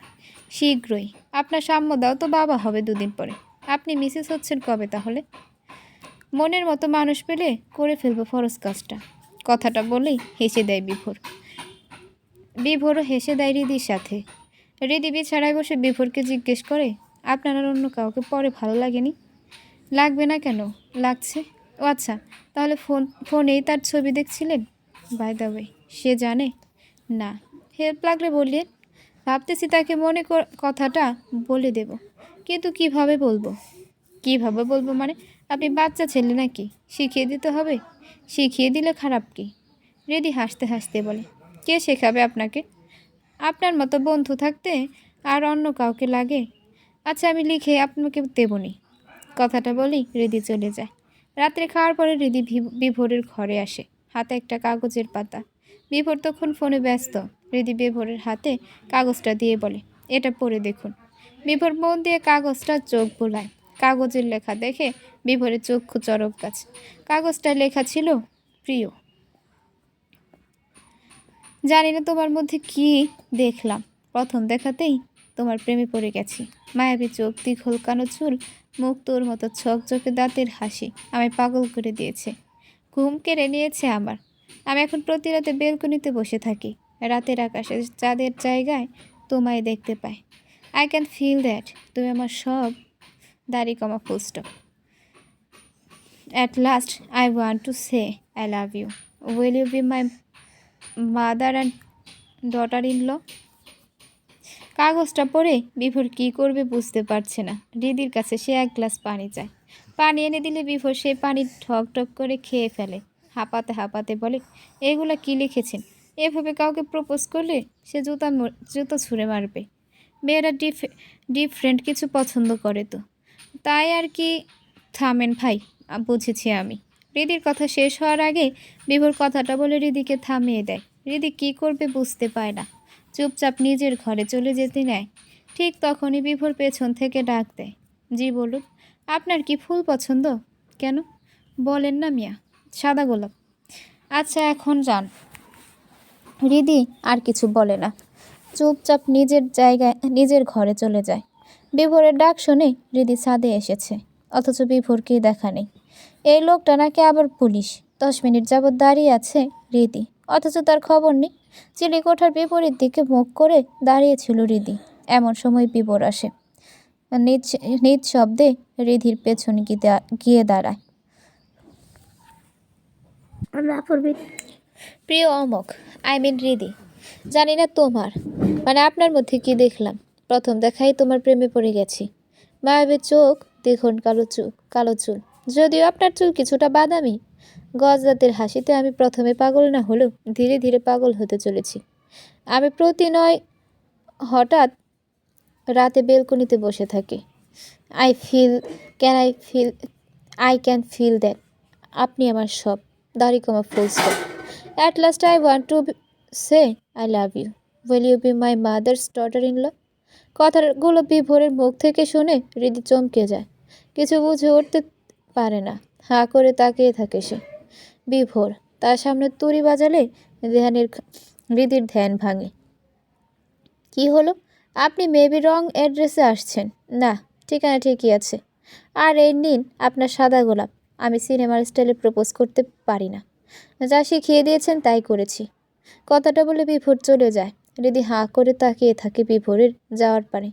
শীঘ্রই। আপনার সাম্যদাও তো বাবা হবে 2 দিন পরে। আপনি মিসেস হচ্ছেন কবে তাহলে? মনের মতো মানুষ পেলে করে ফেলবো ফরজ কাজটা। কথাটা বলেই হেসে দেয় বিভোর। বিভোরও হেসে দেয় হৃদির সাথে। হৃদি বিছানায় বসে বিভোরকে জিজ্ঞেস করে, আপনার আর অন্য কাউকে পরে ভালো লাগেনি? লাগবে না কেন, লাগছে। ও আচ্ছা, তাহলে ফোনেই তার ছবি দেখছিলেন? বাই দ্য ওয়ে, সে জানে? না। হেল্প লাগলে বললেন। ভাবতেছি তাকে কথাটা বলে দেব, কিন্তু কিভাবে বলবো? কিভাবে বলবো মানে? আপনি বাচ্চা ছেলে নাকি? শিখিয়ে দিতে হবে? শিখিয়ে দিলে খারাপ কি? হৃদি হাসতে হাসতে বলে, কে শেখাবে আপনাকে? আপনার মতো বন্ধু থাকতে আর অন্য কাউকে লাগে? আচ্ছা, আমি লিখে আপনাকে দেবনি। কথাটা বলেই হৃদি চলে যায়। রাত্রে খাওয়ার পরে হৃদি বিভোরের ঘরে আসে, হাতে একটা কাগজের পাতা। বিভোর তখন ফোনে ব্যস্ত। হৃদি বিভোরের হাতে কাগজটা দিয়ে বলে, এটা পড়ে দেখুন। বিভোর মন দিয়ে কাগজটা চোখ বোলায়। কাগজের লেখা দেখে বিভোরের চক্ষু চরক গাছ। কাগজটার লেখা ছিল, প্রিয়, জানি না তোমার মধ্যে কি দেখলাম, প্রথম দেখাতেই তোমার প্রেমে পড়ে গেছি। মায়াবী চোখ, দীঘল কানো চুল, মুখ তোর মতো চকচকে দাঁতের হাসি আমায় পাগল করে দিয়েছে। ঘুম কেড়ে নিয়েছে আমার। আমি এখন প্রতি রাতে বেলকনিতে বসে থাকি। রাতের আকাশে চাঁদের জায়গায় তোমায় দেখতে পাই। I can feel that. তুমি আমার সব। দাড়ি comma full stop. At last I want to say I love you. Will you be my mother and daughter in law? কাগজটা পড়ে বিভোর কী করবে বুঝতে পারছে না। হৃদির কাছে সে 1 গ্লাস পানি চায়। পানি এনে দিলে বিভোর সেই পানি ঠক ঠক করে খেয়ে ফেলে। হাঁপাতে হাঁপাতে বলে, এগুলা কি লিখেছেন? এভাবে কাউকে প্রপোজ করলে সে জুতো ছুঁড়ে মারবে। মেয়েরা ডিফারেন্ট কিছু পছন্দ করে তো, তাই আর কি। থামেন ভাই, বুঝেছি আমি। হৃদির কথা শেষ হওয়ার আগে বিভোর কথাটা বলে হৃদিকে থামিয়ে দেয়। হৃদি কী করবে বুঝতে পায় না, চুপচাপ নিজের ঘরে চলে যেতে নেয়। ঠিক তখনই বিভোর পেছন থেকে ডাক দেয়, জি বলুন, আপনার কি ফুল পছন্দ? কেন বলেন না মিয়া, সাদা গোলাপ। আচ্ছা এখন যান। হৃদি আর কিছু বলে না, চুপচাপ নিজের জায়গায় নিজের ঘরে চলে যায়। বিভোরের ডাক শুনে হৃদি ছাদে এসেছে, অথচ বিভোরকেই দেখা নেই। এই লোকটা নাকি আবার পুলিশ। 10 মিনিট যাবৎ দাঁড়িয়ে আছে হৃদি, অথচ তার খবর নেই। চিলেকোঠার বিপরীত দিকে মুখ করে দাঁড়িয়েছিল হৃদি। এমন সময় বিভোর আসে, নিজ নিজ শব্দে হৃদির পেছনে গিয়ে দাঁড়ায়। প্রিয় অমক, আই মিন হৃদি, জানি না তোমার মানে আপনার মধ্যে কি দেখলাম। প্রথম দেখাই তোমার প্রেমে পড়ে গেছি। মায়াবী চোখ, দেখুন কালো চুল, যদিও আপনার চুল কিছুটা বাদামি। গজরাতের হাসিতে আমি প্রথমে পাগল না হলেও ধীরে ধীরে পাগল হতে চলেছি। আমি প্রতিনয় হঠাৎ রাতে বেলকনিতে বসে থাকি। আই ক্যান ফিল দ্যাট আপনি আমার সব, দাড়ি comma full stop. At last I want to say I love you, will you be my mother's daughter in law. কথাগুলো বিভোরের মুখ থেকে শুনে হৃদি চমকে যায়, কিছু বুঝে উঠতে পারে না, হাঁ করে তাকিয়ে থাকে সে। বিভোর তার সামনে তুড়ি বাজালে হৃদির ধ্যান ভাঙে। কি হলো? আপনি মেবি রং অ্যাড্রেসে আসছেন। না, ঠিকানা ঠিকই আছে। আর এই নিন আপনার সাদা গোলাপ। আমি সিনেমার স্টাইলে প্রপোজ করতে পারি না, যা শিখিয়ে দিয়েছেন তাই করেছি। কথাটা বলে বিভোর চলে যায়। হৃদি হাঁ করে তাকিয়ে থাকে বিভোরের যাওয়ার পানে।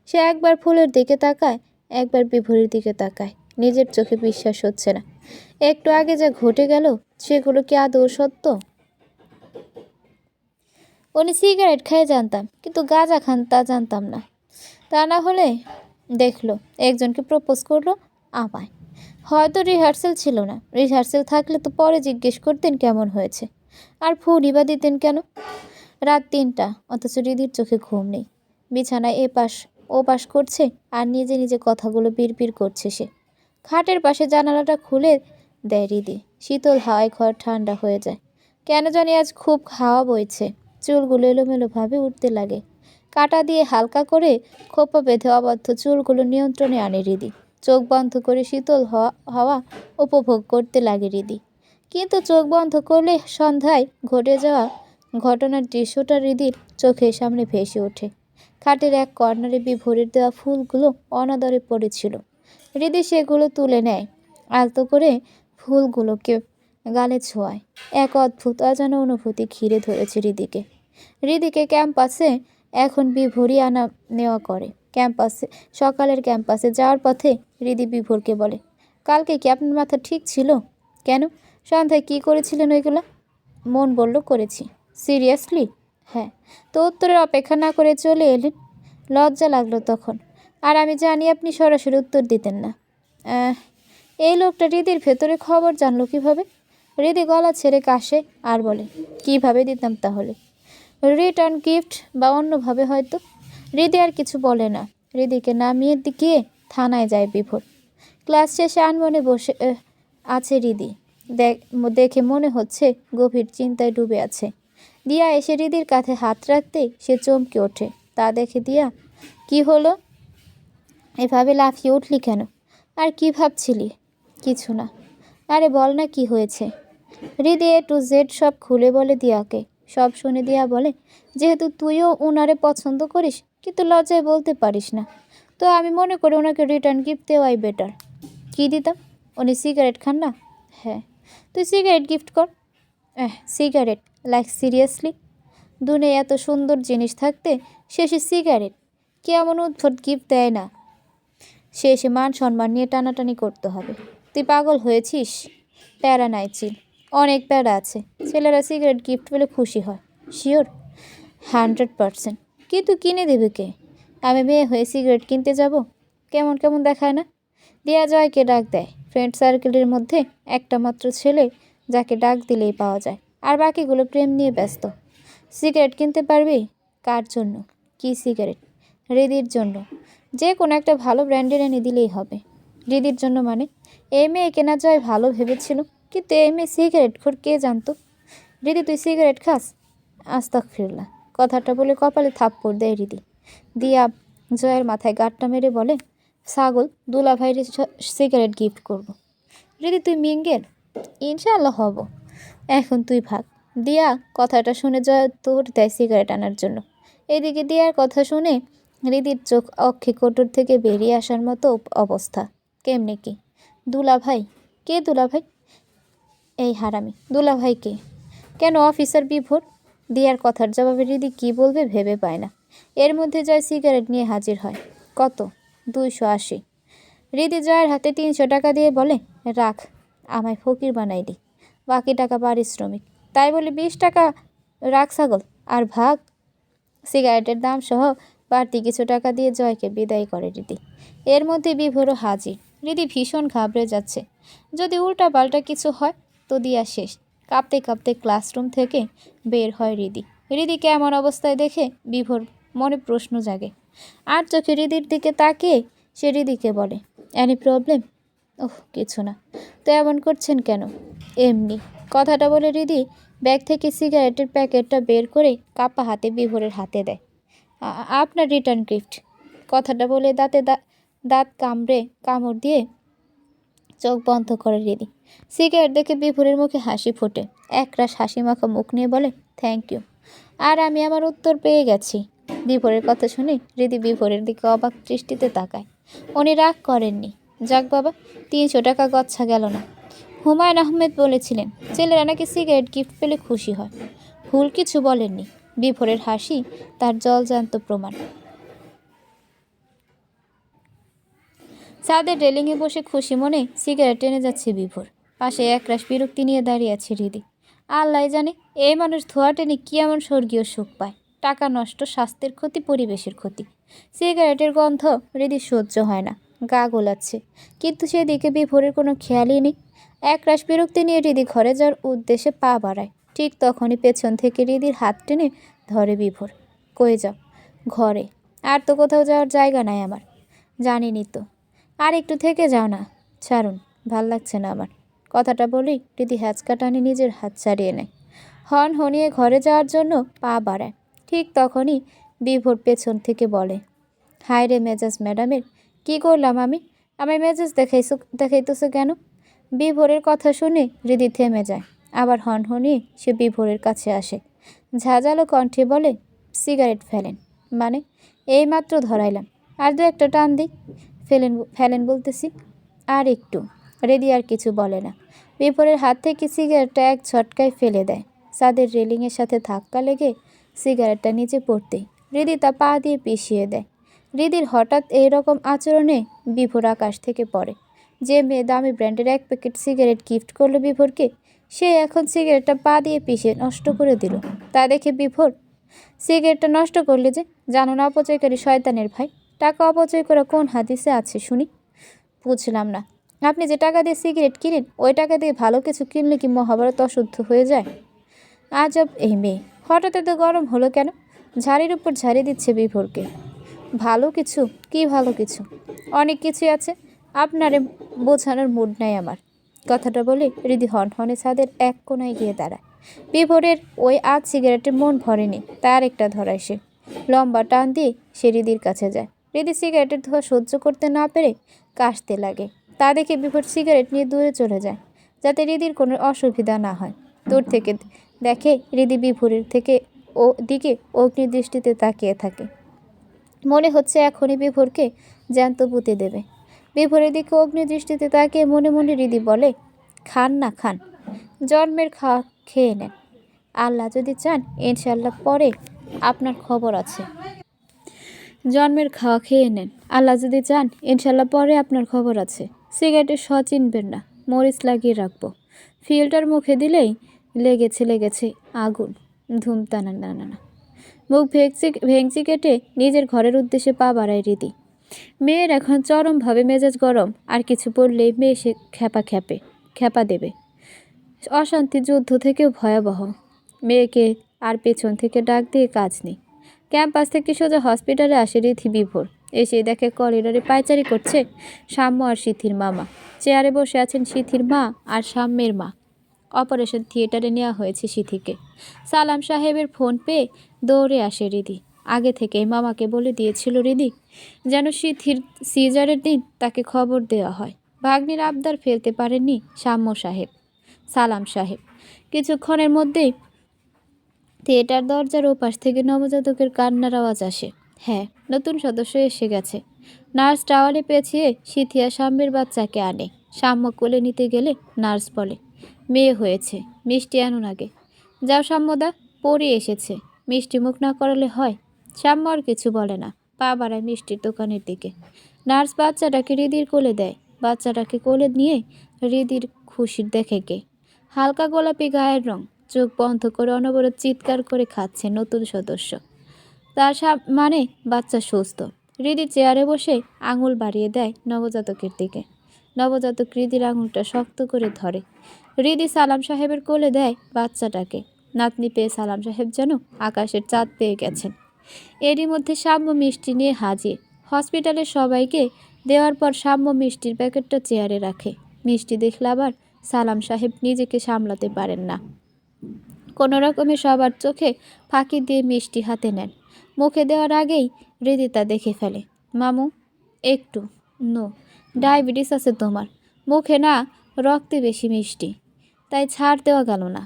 সে একবার ফুলের দিকে তাকায়, একবার বিভোরের দিকে তাকায়। নিজের চোখে বিশ্বাস হচ্ছে না। একটু আগে যা ঘটে গেল সেগুলো কি আদৌ সত্য? উনি সিগারেট খায় জানতাম, কিন্তু গাঁজা খান তা জানতাম না। তা না হলে দেখলো একজনকে প্রপোজ করলো আমায়। হয়তো রিহার্সেল ছিল না, রিহার্সেল থাকলে তো পরে জিজ্ঞেস করতেন কেমন হয়েছে। আর ফুলই বা দিতেন কেন? রাত 3টা, অথচ হৃদির চোখে ঘুম নেই। বিছানায় এপাশ ওপাশ করছে আর নিজে নিজে কথাগুলো বিড়বিড় করছে সে। খাটের পাশে জানালাটা খুলে দেয় হৃদি। শীতল হাওয়ায় ঘর ঠান্ডা হয়ে যায়। কেন জানি আজ খুব হাওয়া বইছে। চুলগুলো এলোমেলোভাবে উঠতে লাগে। কাঁটা দিয়ে হালকা করে খোপা বেঁধে অবাধ্য চুলগুলো নিয়ন্ত্রণে আনে হৃদি। চোখ বন্ধ করে শীতল হাওয়া উপভোগ করতে লাগে হৃদি। কিন্তু চোখ বন্ধ করলে সন্ধ্যায় ঘটে যাওয়া ঘটনার দৃশ্যটা হৃদির চোখের সামনে ভেসে ওঠে। খাটের এক কর্নারে বিভোরের দেওয়া ফুলগুলো অনাদরে পড়েছিল। হৃদি সেগুলো তুলে নেয়, আলতো করে ফুলগুলোকে গালে ছোঁয়ায়। এক অদ্ভুত অজানা অনুভূতি ঘিরে ধরেছে হৃদিকে ক্যাম্পাসে এখন বিভোরই আনা নেওয়া করে। সকালের ক্যাম্পাসে যাওয়ার পথে হৃদি বিভোরকে বলে, কালকে কি আপনার মাথা ঠিক ছিল? কেন? সন্ধ্যায় কি করেছিলেন ওইগুলো? মন বলল করেছি। সিরিয়াসলি? হ্যাঁ। তো উত্তরের অপেক্ষা না করে চলে এলেন। লজ্জা লাগলো তখন। আর আমি জানি আপনি সরাসরি উত্তর দিতেন না। এই লোকটা হৃদির ভেতরে খবর জানলো কিভাবে? হৃদি গলা ছেড়ে কাশে আর বলে, কিভাবে দিতাম তাহলে? রিটার্ন গিফট বা অন্যভাবে হয়তো। হৃদি আর কিছু বলে না। হৃদিকে নামিয়ে গিয়ে থানায় যায় বিভোর। ক্লাস শেষে আনমনে বসে আছে হৃদি। দেখে মনে হচ্ছে গভীর চিন্তায় ডুবে আছে। দিয়া এসে হৃদির কাঁধে হাত রাখতেই সে চমকে ওঠে। তা দেখে দিয়া, কি হলো? এভাবে লাফিয়ে উঠলি কেন? আর কি ভাবছিলি? কিছু না। আরে বল না কি হয়েছে? হৃদি A to Z সব খুলে বলে দিয়াকে। সব শুনে দিয়া বলে, যেহেতু তুইও ওনারে পছন্দ করিস কিন্তু লজ্জায় বলতে পারিস না, তো আমি মনে করি ওনাকে রিটার্ন গিফট দেওয়াই বেটার। কী দিতাম? উনি সিগারেট খান না? হ্যাঁ। তুই সিগারেট গিফট কর। সিগারেট? Like seriously? দুনিয়ায় এত সুন্দর জিনিস থাকতে শেষে সিগারেট? কে এমন উদ্ভট গিফট দেয় না? শেষে মান সম্মান নিয়ে টানাটানি করতে হবে। তুই পাগল হয়েছিস? প্যারা নাই চিল, অনেক প্যারা আছে। ছেলেরা সিগারেট গিফট পেলে খুশি হয়। শিওর? 100%। কিন্তু কিনে দেবে কে? আমি মেয়ে হয়ে সিগারেট কিনতে যাব? কেমন কেমন দেখায় না? দিয়া জয়কে ডাক দেয়। ফ্রেন্ড সার্কেলের মধ্যে একটা মাত্র ছেলে যাকে ডাক দিলেই পাওয়া যায়, আর বাকিগুলো প্রেম নিয়ে ব্যস্ত। সিগারেট কিনতে পারবি? কার জন্য? কি সিগারেট? রিদির জন্য যে কোনো একটা ভালো ব্র্যান্ডের এনে দিলেই হবে। রিদির জন্য মানে? এই মেয়ে কেনা যায় ভালো ভেবেছিল, কিন্তু এই মেয়ে সিগারেট খোর কে জানতো? রিদি তুই সিগারেট খাস? আস্তাগফিরুল্লাহ। কথাটা বলে কপালে থাপ্পড় দেয় রিদি। দিয়া জয়ের মাথায় গাঁটটা মেরে বলে, ছাগল, দুলাভাইরে সিগারেট গিফট করব। রিদি তুই মিঙ্গেল? ইনশাআল্লাহ হব। এখন তুই ভাগ। দিয়া কথাটা শুনে জয় তোর দেয় সিগারেট আনার জন্য। এদিকে দিয়ার কথা শুনে রিদির চোখ অক্ষে কোটর থেকে বেরিয়ে আসার মতো অবস্থা। কেমনে কি? দুলাভাই? কে দুলাভাই? এই হারামি, দুলাভাই কে? কেন অফিসার বিভোর? দিয়ার কথার জবাবে রিদি কী বলবে ভেবে পায় না। এর মধ্যে জয় সিগারেট নিয়ে হাজির হয়। কত? 280। রিদি জয়ের হাতে 300 টাকা দিয়ে বলে, রাখ, আমায় ফকির বানাইলি, বাকি টাকা পারিশ্রমিক। তাই বলে 20 টাকা রাখ ছাগল, আর ভাগ। সিগারেটের দাম সহ বাড়তি কিছু টাকা দিয়ে জয়কে বিদায় করে রিদি। এর মধ্যে বিভোরও হাজির। রিদি ভীষণ ঘাবড়ে যাচ্ছে, যদি উল্টা পাল্টা কিছু হয় তো দিয়া শেষ। কাঁপতে কাঁপতে ক্লাসরুম থেকে বের হয় রিদি। রিদিকে এমন অবস্থায় দেখে বিভোর মনে প্রশ্ন জাগে। আর চোখে রিদির দিকে তাকিয়ে সে রিদিকে বলে, এনি প্রবলেম? ওহ, কিছু না। তো এমন করছেন কেন? এমনি। কথাটা বলে রিদি ব্যাগ থেকে সিগারেটের প্যাকেটটা বের করে কাপা হাতে বিভোরের হাতে দেয়। আপনার রিটার্ন গিফট। কথাটা বলে দাঁতে দাঁত কামড় দিয়ে চোখ বন্ধ করে রিদি। সিগারেট দেখে বিভোরের মুখে হাসি ফোটে। একরাশ হাসি মাখা মুখ নিয়ে বলে, থ্যাংক ইউ। আর আমি আমার উত্তর পেয়ে গেছি। বিভোরের কথা শুনে রিদি বিভোরের দিকে অবাক দৃষ্টিতে তাকায়। উনি রাগ করেননি। যাক বাবা, 300 টাকা গচ্ছা গেল না। হুমায়ুন আহমেদ বলেছিলেন ছেলেরা নাকি সিগারেট গিফট পেলে খুশি হয়। ভুল কিছু বলেননি। বিভোরের হাসি তার জলজান্ত প্রমাণ। ছাদের রেলিংয়ে বসে খুশি মনে সিগারেট টেনে যাচ্ছে বিভোর। পাশে একরাশ বিরক্তি নিয়ে দাঁড়িয়ে আছে রিদি। আল্লাহ জানে এই মানুষ ধোয়া টেনে কি এমন স্বর্গীয় সুখ পায়। টাকা নষ্ট, স্বাস্থ্যের ক্ষতি, পরিবেশের ক্ষতি। সিগারেটের গন্ধ রিদি সহ্য হয় না, গা গোলাচ্ছে। কিন্তু সেদিকে বিভোরের কোনো খেয়ালই নেই। একরাশ বিরক্তি নিয়ে রিদি ঘরে যাওয়ার উদ্দেশ্যে পা বাড়ায়। ঠিক তখনই পেছন থেকে রিদির হাত টেনে ধরে বিভোর। কই যাও? ঘরে। আর তো কোথাও যাওয়ার জায়গা নাই আমার। জানিনি তো। আর একটু থেকে যাও না। ছাড়ুন, ভাল লাগছে না আমার। কথাটা বলেই রিদি হ্যাঁচকা টানে নিজের হাত ছাড়িয়ে নেয়। হন হনিয়ে ঘরে যাওয়ার জন্য পা বাড়ায়। ঠিক তখনই বিভোর পেছন থেকে বলে, হায় রে মেজাজ ম্যাডামের, কি করলাম আমি? আমায় মেজাজ দেখাইতেছে কেন? বিভোরের কথা শুনে রিদি থেমে যায়। আবার হন হনিয়ে সে বিভোরের কাছে আসে। ঝাঁঝালো কণ্ঠে বলে, সিগারেট ফেলেন? মানে? এই মাত্র ধরাইলাম, আর দু একটা টান দিই। ফেলেন বলতেছি। আর একটু। রেদি আর কিছু বলে না। বিভোরের হাত থেকে সিগারেটটা এক ঝটকায় ফেলে দেয়। ছাদের রেলিংয়ের সাথে ধাক্কা লেগে সিগারেটটা নিচে পড়তেই রিদি তা পা দিয়ে পিষিয়ে দেয়। রিদির হঠাৎ এইরকম আচরণে বিভোর আকাশ থেকে পড়ে। যে মেয়ে দামি ব্র্যান্ডের 1 প্যাকেট সিগারেট গিফট করলো বিভোরকে, সে এখন সিগারেটটা পা দিয়ে পিষে নষ্ট করে দিল। তা দেখে বিভোর, সিগারেটটা নষ্ট করলে যে, জানো না অপচয়কারী শয়তানের ভাই। টাকা অপচয় করা কোন হাদিসে আছে শুনি? বুঝলাম না। আপনি যে টাকা দিয়ে সিগারেট কিনেন, ওই টাকা দিয়ে ভালো কিছু কিনলে কি মহাভারত অশুদ্ধ হয়ে যায়? আজব এই মেয়ে, হঠাৎ এত গরম হলো কেন? ঝাড়ির উপর ঝাড়ি দিচ্ছে বিভোরকে। ভালো কিছু? কি ভালো কিছু? অনেক কিছুই আছে, আপনারে বোঝানোর মুড নাই আমার। কথাটা বলে রিদি হনহনে ছাদের এক কোনায় গিয়ে দাঁড়ায়। বিভোরের ওই আজ সিগারেটে মন ভরেনি, তার একটা ধরায় সে। লম্বা টান দিয়ে সে রিদির কাছে যায়। রিদি সিগারেটের ধোঁয়া সহ্য করতে না পেরে কাশতে লাগে। তা দেখে বিভোর সিগারেট নিয়ে দূরে চলে যায়, যাতে রিদির কোনো অসুবিধা না হয়। দূর থেকে দেখে রিদি বিভোরের দিকে অগ্নিদৃষ্টিতে তাকিয়ে থাকে। মনে হচ্ছে এখনই বিভোরকে জ্যান্ত পুঁতে দেবে। বিভোরের দিকে অগ্নিদৃষ্টিতে তাকিয়ে মনে মনে রিদি বলে, খান না খান, জন্মের খাওয়া খেয়ে নেন। আল্লাহ যদি চান ইনশাল্লাহ পরে আপনার খবর আছে। জন্মের খাওয়া খেয়ে নেন, আল্লাহ যদি চান ইনশাল্লাহ পরে আপনার খবর আছে। সিগারেটের স চিনবেন না, মরিচ লাগিয়ে রাখবো। ফিল্টার মুখে দিলেই লেগেছে আগুন। ধুমতানা না না না। মুখ ভেঙচি কেটে নিজের ঘরের উদ্দেশ্যে পা বাড়ায় রিদি। মেয়ের এখন চরমভাবে মেজাজ গরম, আর কিছু বললেই মেয়ে সে খেপা দেবে। অশান্তি যুদ্ধ থেকেও ভয়াবহ। মেয়েকে আর পেছন থেকে ডাক দিয়ে কাজ নেই। ক্যাম্পাস থেকে সোজা হসপিটালে আসে রিধি বিভোর। এসে দেখে করিডোরে পায়চারি করছে সাম্য আর সিথির মামা। চেয়ারে বসে আছেন সিথির মা আর সাম্যের মা। অপারেশন থিয়েটারে নেওয়া হয়েছে সিথিকে। সালাম সাহেবের ফোন পেয়ে দৌড়ে আসে রিধি। আগে থেকেই মামাকে বলে দিয়েছিল রিধি যেন সিথির সিজারের দিন তাকে খবর দেওয়া হয়। ভাগ্নির আবদার ফেলতে পারেননি সালাম সাহেব। কিছুক্ষণের মধ্যেই থিয়েটার দরজার ওপাশ থেকে নবজাতকের কান্নার আওয়াজ আসে। হ্যাঁ, নতুন সদস্য এসে গেছে। নার্স টাওয়ালে পেঁচিয়ে সিথিয়া সাম্যের বাচ্চাকে আনে। সাম্য কোলে নিতে গেলে নার্স বলে, মেয়ে হয়েছে, মিষ্টি আনুন আগে। যাও সাম্যদা, পড়ে এসেছে, মিষ্টি মুখ না করালে হয়। সাম্য আর কিছু বলে না, পা বাড়ায় মিষ্টির দোকানের দিকে। নার্স বাচ্চাটাকে রিদির কোলে দেয়। বাচ্চাটাকে কোলে নিয়ে রিদির খুশির দেখে কে। হালকা গোলাপি গায়ের রং, চোখ বন্ধ করে অনবরত চিৎকার করে খাচ্ছে নতুন সদস্য। তার মানে বাচ্চা সুস্থ। রিদি চেয়ারে বসে আঙুল বাড়িয়ে দেয় নবজাতকের দিকে। নবজাতক রিদির আঙুলটা শক্ত করে ধরে। রিদি সালাম সাহেবের কোলে দেয় বাচ্চাটাকে। নাতনি পেয়ে সালাম সাহেব যেন আকাশের চাঁদ পেয়ে গেছেন। এরই মধ্যে সাম্য মিষ্টি নিয়ে হাজির। হসপিটালের সবাইকে দেওয়ার পর সাম্য মিষ্টির প্যাকেটটা চেয়ারে রাখে। মিষ্টি দেখলে আবার সালাম সাহেব নিজেকে সামলাতে পারেন না। কোনো রকমে সবার চোখে ফাঁকি দিয়ে মিষ্টি হাতে নেন। মুখে দেওয়ার আগেই রিদি তা দেখে ফেলে। মামু, একটু। নো, ডায়াবেটিস আছে তোমার, মুখে না, রক্তে বেশি মিষ্টি, তাই ছাড় দেওয়া গেল না।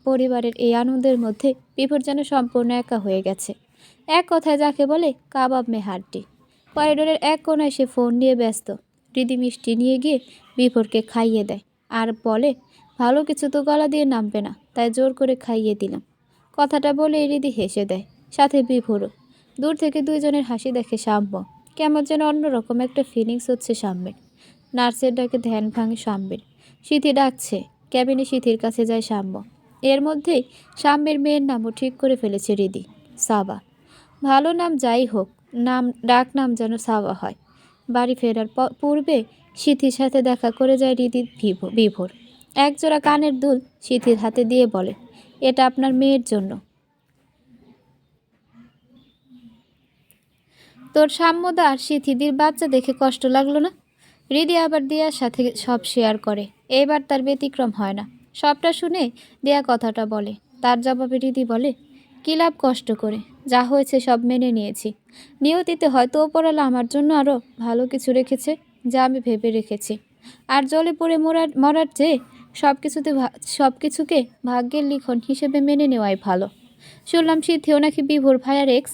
পরিবারের এই আনন্দের মধ্যে বিভোর যেন সম্পূর্ণ একা হয়ে গেছে। এক কথায় যাকে বলে কাবাব মে হাড্ডি। করিডোরের এক কোনায় সে ফোন নিয়ে ব্যস্ত। রিদি মিষ্টি নিয়ে গিয়ে বিভোরকে খাইয়ে দেয় আর বলে, ভালো কিছু তো গলা দিয়ে নামবে না, তাই জোর করে খাইয়ে দিলাম। কথাটা বলে রিদি হেসে দেয়, সাথে বিভোরও। দূর থেকে দুইজনের হাসি দেখে সাম্য। কেমন যেন অন্যরকম একটা ফিলিংস হচ্ছে সাম্যের। নার্সের ডাকে ধ্যান ভাঙে সাম্যের। সিথি ডাকছে। ক্যাবিনে সিথির কাছে যায় সাম্য। এর মধ্যেই সাম্যের মেয়ের নামও ঠিক করে ফেলেছে রিদি, সাবা। ভালো নাম যাই হোক, ডাক নাম যেন সাবা হয়। বাড়ি ফেরার পূর্বে সিথির সাথে দেখা করে যায় রিদির বিভোর। একজোড়া কানের দুল সিথির হাতে দিয়ে বলে, এটা আপনার মেয়ের জন্য। তোর সাম্যদা আর সিথিদির বাচ্চা দেখে কষ্ট লাগলো না? রিদি আবার দিয়ার সাথে সব শেয়ার করে। এইবার তার ব্যতিক্রম হয় না। সবটা শুনে দেয়া কথাটা বলে। তার জবাবে রিদি বলে, কী লাভ কষ্ট করে, যা হয়েছে সব মেনে নিয়েছি। নিয়তিতে হয়তো ওপরওয়ালা আমার জন্য আরও ভালো কিছু রেখেছে, যা আমি ভেবে রেখেছি। আর জলে পড়ে মরার চেয়ে সব কিছুকে ভাগ্যের লিখন হিসেবে মেনে নেওয়াই ভালো। শুনলাম সিথিও নাকি বিভোর ভাইয়ার এক্স।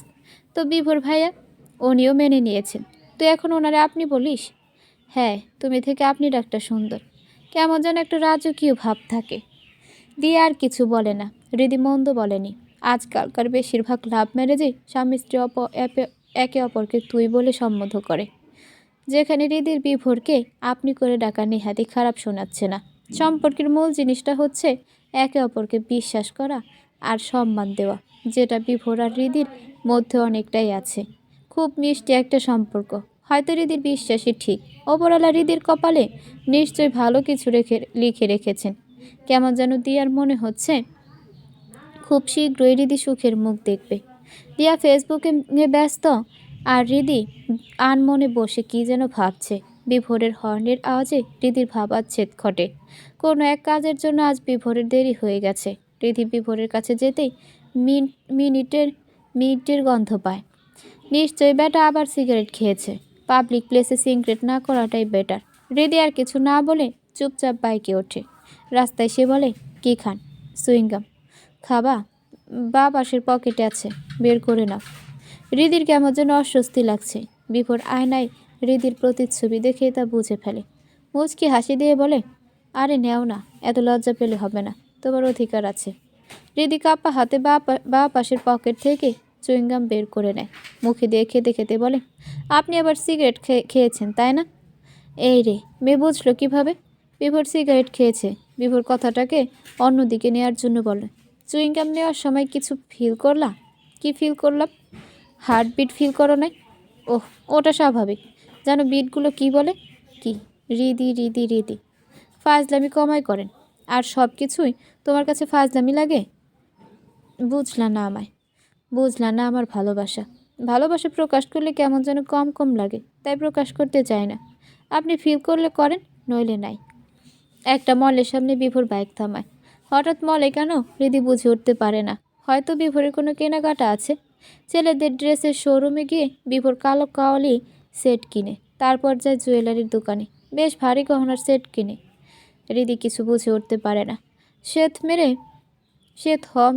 তো বিভোর ভাইয়া, উনিও মেনে নিয়েছেন। তুই এখন ওনারে আপনি বলিস? হ্যাঁ, তুমি থেকে আপনি ডাকটা সুন্দর। কেমন যেন একটা রাজকীয় ভাব থাকে। দিয়ে আর কিছু বলে না। রিদি মন্দ বলেনি। আজকালকার বেশিরভাগ লাভ ম্যারেজে স্বামী স্ত্রী একে অপরকে তুই বলে সম্বোধন করে। যেখানে রিদির বিভোরকে আপনি করে ডাকা নেহাতি খারাপ শোনাচ্ছে না। সম্পর্কের মূল জিনিসটা হচ্ছে একে অপরকে বিশ্বাস করা আর সম্মান দেওয়া, যেটা বিভোর আর রিদির মধ্যে অনেকটাই আছে। খুব মিষ্টি একটা সম্পর্ক। হয়তো রিদির বিশ্বাসই ঠিক, ওপরওয়ালা রিদির কপালে নিশ্চয়ই ভালো কিছু লিখে রেখেছেন। কেমন যেন দিয়ার মনে হচ্ছে খুব শীঘ্রই রিদি সুখের মুখ দেখবে। দিয়া ফেসবুকে ব্যস্ত, আর রিদি আনমনে বসে কি যেন ভাবছে। বিভোরের হর্নের আওয়াজে রিদির ভাবাচ্ছেদ ঘটে। কোনো এক কাজের জন্য আজ বিভোরের দেরি হয়ে গেছে। রিদি বিভোরের কাছে যেতেই মিনিটের গন্ধ পায়। নিশ্চয়ই বেটা আবার সিগারেট খেয়েছে। পাবলিক প্লেসে সিগারেট না করাটাই বেটার। রিদি আর কিছু না বলে চুপচাপ বাইকে ওঠে। রাস্তায় সে বলে, কি খান? সুইংগাম খাবা? বা পাশের পকেটে আছে, বের করে নাও। রিদির কেমন যেন অস্বস্তি লাগছে। বিভোর আয়নায় রিদির প্রতিচ্ছবি দেখে তা বুঝে ফেলে। মুচকি হাসি দিয়ে বলে, আরে নেও না, এত লজ্জা পেলে হবে না, তোমার অধিকার আছে। রিদি কাপ্পা হাতে বা পাশের পকেট থেকে চুইংগাম বের করে নেয়। মুখে দিয়ে খেতে খেতে বলে, আপনি আবার সিগারেট খেয়েছেন তাই না? এই রে, মেয়ে বুঝলো কীভাবে? বিভোর সিগারেট খেয়েছে। বিভোর কথাটাকে অন্যদিকে নেওয়ার জন্য বলে, চুইংগাম নেওয়ার সময় কিছু ফিল করলাম? কি ফিল করলাম? হার্টবিট ফিল করো নাই? ওহ, ওটা স্বাভাবিক। যেন বিটগুলো কি বলে? কি? রিদি রিদি রিদি। ফাজলামি কমাই করেন। আর সব কিছুই তোমার কাছে ফাজলামি লাগে? বুঝলা না আমায়। বুঝলা না আমার ভালোবাসা। ভালোবাসা প্রকাশ করলে কেমন যেন কম কম লাগে, তাই প্রকাশ করতে চাই না। আপনি ফিল করলে করেন, নইলে নাই। একটা মলের সামনে বিভোর বাইক থামায়। হঠাৎ মলে কেন হৃদি বুঝে উঠতে পারে না। হয়তো বিভোরের কোনো কেনাকাটা আছে। ছেলেদের ড্রেসের শোরুমে গিয়ে বিভোর কালো কাওয়ালি সেট কিনে, তারপর যায় জুয়েলারির দোকানে, বেশ ভারী গহনার সেট কিনে। হৃদি কিছু বুঝে উঠতে পারে না। সে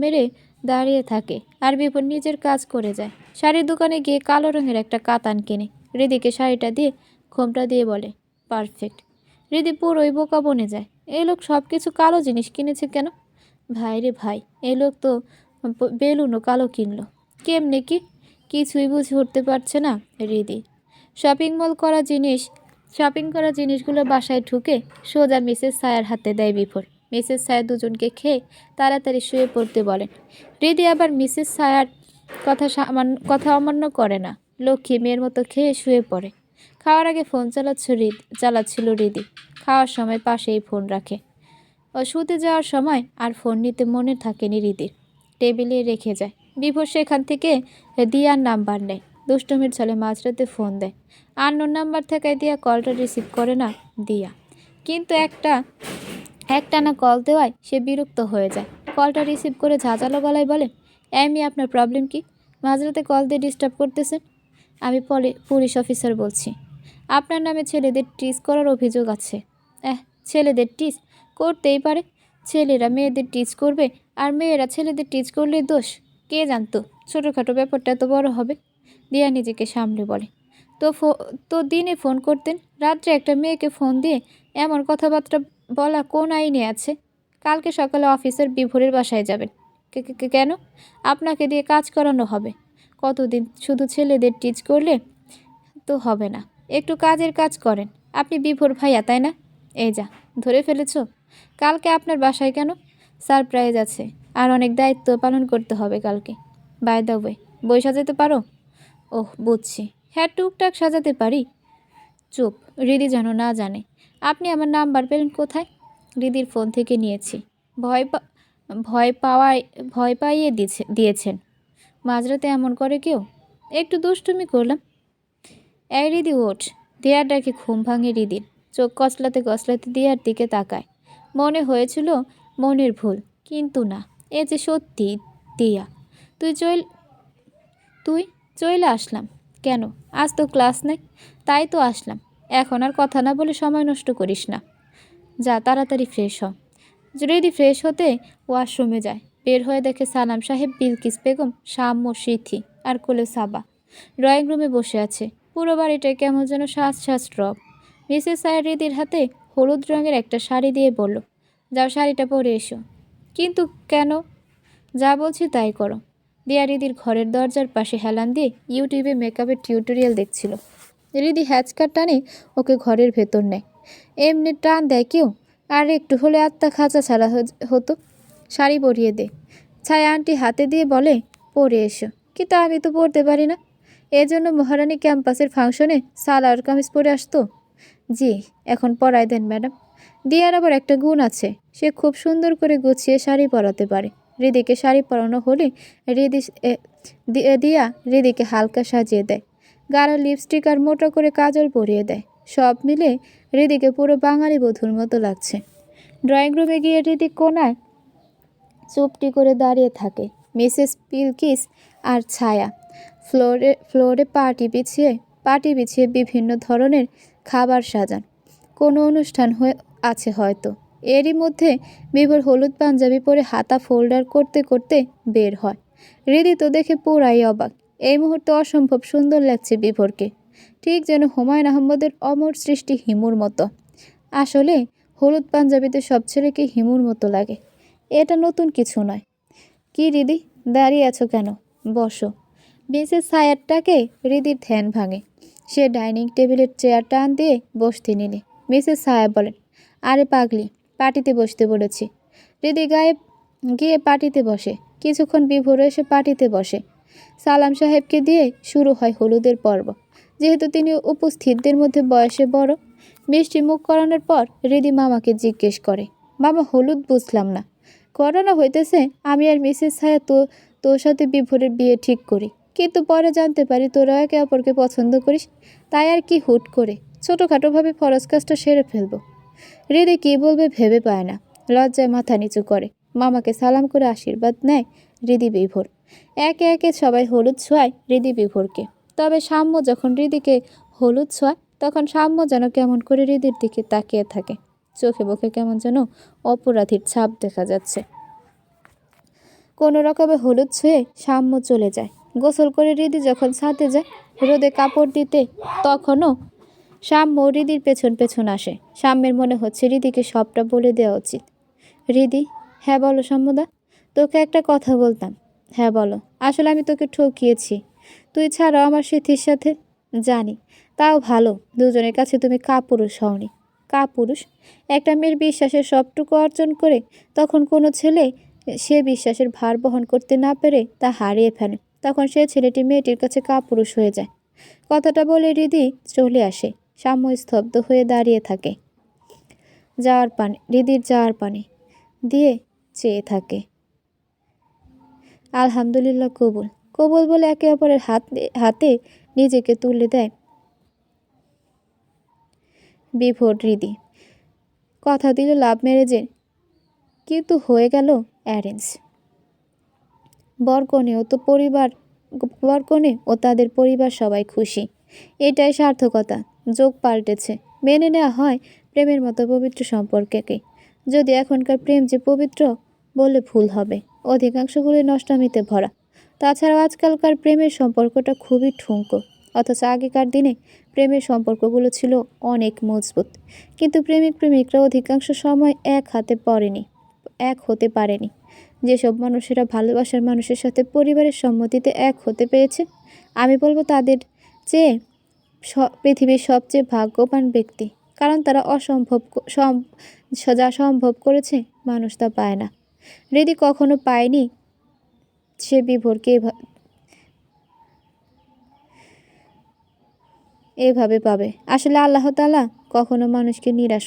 মেরে দাঁড়িয়ে থাকে, আর বিভোর নিজের কাজ করে যায়। শাড়ির দোকানে গিয়ে কালো রঙের একটা কাতান কিনে হৃদিকে শাড়িটা দিয়ে ঘোমটা দিয়ে বলে, পারফেক্ট। হৃদি পুরোই বোকা বনে যায়। এই লোক সব কিছু কালো জিনিস কিনেছে কেন? ভাই রে ভাই, এই লোক তো বেলুনও কালো কিনলো। কেমনে কি? কিছুই বুঝে উঠতে পারছে না হৃদি। শপিং করা জিনিসগুলো বাসায় ঢুকে সোজা মিসেস সায়ার হাতে দেয় বিভোর। মিসেস সায়া দুজনকে খেয়ে তাড়াতাড়ি শুয়ে পড়তে বলেন। হৃদি আবার মিসেস সায়ার কথা অমান্য করে না। লক্ষ্মী মেয়ের মতো খেয়ে শুয়ে পড়ে। খাওয়ার আগে ফোন চালাচ্ছিল হৃদি। খাওয়ার সময় পাশেই ফোন রাখে। ও শুতে যাওয়ার সময় আর ফোন নিতে মনে থাকেনি হৃদির, টেবিলে রেখে যায়। বিভোর সেখান থেকে দিয়ার নাম্বার নেয়। দুষ্টুমির ছলে মাঝরাতে ফোন দেয়। আননোন নাম্বার থাকায় দিয়া কলটা রিসিভ করে না দিয়া, কিন্তু একটানা কল দেওয়ায় সে বিরক্ত হয়ে যায়। কলটা রিসিভ করে ঝাঁঝালো গলায় বলে, এমি আপনার প্রবলেম কি? মাঝরাতে কল দিয়ে ডিস্টার্ব করতেছেন। আমি পুলিশ অফিসার বলছি। আপনার নামে ছেলেদের টিজ করার অভিযোগ আছে। ছেলেদের টিজ করতেই পারে। ছেলেরা মেয়েদের টিজ করবে আর মেয়েরা ছেলেদের টিজ করলে দোষ? কে জানতো ছোটোখাটো ব্যাপারটা এত বড় হবে। দিয়া নিজেকে সামলে বলে, তো দিনে ফোন করতেন, রাত্রে একটা মেয়েকে ফোন দিয়ে এমন কথাবার্তা বলা কোন আইনে আছে? কালকে সকালে অফিসার বিভোরের বাসায় যাবেন। কেন? আপনাকে দিয়ে কাজ করানো হবে। কতদিন শুধু ছেলেদের টিচ করলে তো হবে না, একটু কাজের কাজ করেন। আপনি বিভোর ভাইয়া, তাই না? এই যা, ধরে ফেলেছ। কালকে আপনার বাসায় কেন? সারপ্রাইজ আছে, আর অনেক দায়িত্ব পালন করতে হবে কালকে। বাই দ্য ওয়ে, বই সাজাতে পারো? ওহ বুঝছি, হ্যাঁ টুকটাক সাজাতে পারি। চুপ। হৃদি যেন না জানে। আপনি আমার নাম্বার পেলেন কোথায়? হৃদির ফোন থেকে নিয়েছি। ভয় পা ভয় পাওয়ায় ভয় পাইয়ে দিয়েছেন। মাঝরাতে এমন করে কেউ? একটু দুষ্টুমি করলাম। এই হৃদি ওঠ। দিয়ার ডাকে ঘুম ভাঙে হৃদির। চোখ কচলাতে কচলাতে দিয়ার দিকে তাকায়। মনে হয়েছিল মনের ভুল, কিন্তু না, এ যে সত্যি। দিয়া, তুই চল তুই চলে আসলাম কেন? আজ তো ক্লাস নেই, তাই তো আসলাম। এখন আর কথা না বলে সময় নষ্ট করিস না। যা তাড়াতাড়ি ফ্রেশ হ। হৃদি ফ্রেশ হতে ওয়াশরুমে যায়। বের হয়ে দেখে সালাম সাহেব, বিলকিস বেগম, শাম্য, সিথি আর কোলে সাবা ড্রয়িং রুমে বসে আছে। পুরো বাড়িটায় কেমন যেন শ্বাস রব। মিসেস সায়ার হৃদির হাতে হলুদ রঙের একটা শাড়ি দিয়ে বলল, যাও শাড়িটা পরে এসো। কিন্তু কেন? যা বলছি তাই করো। দিয়া হৃদির ঘরের দরজার পাশে হেলান দিয়ে ইউটিউবে মেকআপের টিউটোরিয়াল দেখছিল। হৃদি হ্যাচকার টানে ওকে ঘরের ভেতর নেয়। এমনি টান দেয় কেউ? আর একটু হলে আত্মা খাঁচা ছাড়া হতো। শাড়ি পরিয়ে দে। ছায়া আন্টি হাতে দিয়ে বলে, পরে এসো। কিন্তু আমি তো পরতে পারি না। এজন্য মহারানী ক্যাম্পাসের ফাংশনে সালোয়ার কামিজ পরে আসতো। জি, এখন পরাই দেন ম্যাডাম। দিয়ার আবার একটা গুণ আছে, সে খুব সুন্দর করে গুছিয়ে শাড়ি পরাতে পারে। হৃদিকে শাড়ি পরানো হলে দিয়া হৃদিকে হালকা সাজিয়ে দেয়। গাঢ় লিপস্টিক আর মোটা করে কাজল পরিয়ে দেয়। সব মিলে হৃদিকে পুরো বাঙালি বধূর মতো লাগছে। ড্রয়িং রুমে গিয়ে হৃদি কোনায় চুপটি করে দাঁড়িয়ে থাকে। মিসেস বিলকিস আর ছায়া ফ্লোরে পাটি বিছিয়ে বিভিন্ন ধরনের খাবার সাজান। কোনো অনুষ্ঠান আছে হয়তো। এরই মধ্যে বিভোর হলুদ পাঞ্জাবি পরে হাতা ফোল্ডার করতে করতে বের হয়। হৃদি তো দেখে পুরাই অবাক। এই মুহূর্তে অসম্ভব সুন্দর লাগছে বিভোরকে, ঠিক যেন হুমায়ুন আহমেদের অমর সৃষ্টি হিমুর মতো। আসলে হলুদ পাঞ্জাবিতে সব ছেলেকে হিমুর মতো লাগে, এটা নতুন কিছু নয়। কি হৃদি, দাঁড়িয়ে আছো কেন? বসো। মিসেস সায়ারটাকে হৃদির ধ্যান ভাঙে। সে ডাইনিং টেবিলের চেয়ার টান দিয়ে বসতে নিলে মিসেস সায়া বলেন, আরে পাগলি, পার্টিতে বসতে বলেছি। হৃদি গিয়ে পার্টিতে বসে। কিছুক্ষণ বিভোর এসে পার্টিতে বসে। সালাম সাহেবকে দিয়ে শুরু হয় হলুদের পর্ব। যেহেতু তিনি উপস্থিতদের মধ্যে বয়সে বড়, মিষ্টি মুখ করানোর পর হৃদি মামাকে জিজ্ঞেস করে, মামা হলুদ বুঝলাম না। করানো হইতেছে আমি আর মিসেস সায়া তোর সাথে বিভোরের বিয়ে ঠিক করি, কিন্তু পরে জানতে পারি তোরা একে অপরকে পছন্দ করিস, তাই আর কি হুট করে ছোটোখাটোভাবে ফরজ কাজটা সেরে ফেলবো। হৃদি কী বলবে ভেবে পায় না, লজ্জায় মাথা নিচু করে। মামাকে সালাম করে আশীর্বাদ নেয় হৃদি বিভোর। একে একে সবাই হলুদ ছোঁয়ায় হৃদি বিভোরকে। তবে সাম্য যখন হৃদিকে হলুদ ছোঁয়ায় তখন সাম্য যেন কেমন করে হৃদির দিকে তাকিয়ে থাকে। চোখে মুখে কেমন যেন অপরাধীর ছাপ দেখা যাচ্ছে। কোনো রকমে হলুদ ছুঁয়ে সাম্য চলে যায়। গোসল করে হৃদি যখন ছাদে যায় রোদে কাপড় দিতে, তখনও সাম্য হৃদির পেছন পেছন আসে। সাম্যের মনে হচ্ছে হৃদিকে সবটা বলে দেওয়া উচিত। হৃদি, হ্যাঁ বলো সাম্যদা, তোকে একটা কথা বলতাম। হ্যাঁ বলো। আসলে আমি তোকে ঠকিয়েছি, তুই ছাড়াও আমার স্মৃতির সাথে। জানি, তাও ভালো দুজনের কাছে তুমি কাপুরুষ হওনি। কাপুরুষ? একটা মেয়ের বিশ্বাসের সবটুকু অর্জন করে তখন কোনো ছেলে সে বিশ্বাসের ভার বহন করতে না পেরে তা হারিয়ে ফেলে, তখন সে ছেলেটি মেয়েটির কাছে কাপুরুষ হয়ে যায়। কথাটা বলে হৃদি চলে আসে। সাম্য স্তব্ধ হয়ে দাঁড়িয়ে থাকে। হৃদির যাওয়ার পানি দিয়ে চেয়ে থাকে। আলহামদুলিল্লাহ, কবুল কবুল বলে একে অপরের হাতে নিজেকে তুলে দেয় বিভোর হৃদি। কথা দিল লাভ ম্যারেজের, কিন্তু হয়ে গেল অ্যারেঞ্জ। বরকনে ও তাদের পরিবার সবাই খুশি। এটাই সার্থকতা। যোগ পাল্টেছে। মেনে নেওয়া হয় প্রেমের মতো পবিত্র সম্পর্ককে। যদি এখনকার প্রেম যে পবিত্র বললে ভুল হবে, অধিকাংশগুলি নষ্টামিতে ভরা। তাছাড়াও আজকালকার প্রেমের সম্পর্কটা খুবই ঠুনকো। অথচ আগেকার দিনে প্রেমের সম্পর্কগুলো ছিল অনেক মজবুত। কিন্তু প্রেমিকরা অধিকাংশ সময় এক হতে পারেনি। যেসব মানুষেরা ভালোবাসার মানুষের সাথে পরিবারের সম্মতিতে এক হতে পেরেছে, আমি বলবো তাদের চেয়ে পৃথিবীর সবচেয়ে ভাগ্যবান ব্যক্তি। কারণ তারা যা সম্ভব করেছে মানুষ তা পায় না। হৃদি কখনো পায়নি সে বিভোরকে এভাবে পাবে। আসলে আল্লাহ তাআলা কখনো মানুষকে নিরাশ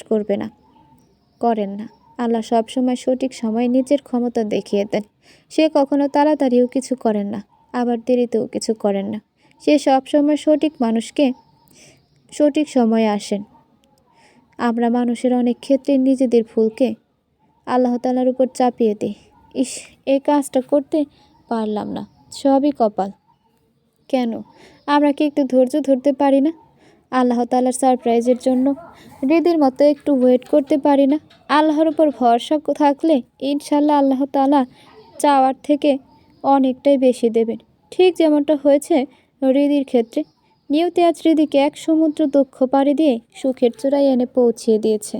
করেন না। আল্লাহ সবসময় সঠিক সময় নিজের ক্ষমতা দেখিয়ে দেন। সে কখনো তাড়াতাড়িও কিছু করেন না, আবার দেরিতেও কিছু করেন না। সে সবসময় সঠিক সময়ে আসেন। আমরা মানুষের অনেক ক্ষেত্রে নিজেদের ভুলকে আল্লাহ তাআলার উপর চাপিয়ে দিই। এই কাজটা করতে পারলাম না, সবই কপাল। কেন আমরা কি একটু ধৈর্য ধরতে পারি না? আল্লাহ তাআলার সারপ্রাইজের জন্য হৃদির মতো একটু ওয়েট করতে পারি না? আল্লাহর উপর ভরসা থাকলে ইনশাল্লাহ আল্লাহ তাআলা চাওয়ার থেকে অনেকটাই বেশি দেবেন। ঠিক যেমনটা হয়েছে হৃদির ক্ষেত্রে। নিয়তি আজ হৃদিকে এক সমুদ্র দুঃখ পাড়ি দিয়ে সুখের চূড়ায় এনে পৌঁছিয়ে দিয়েছে।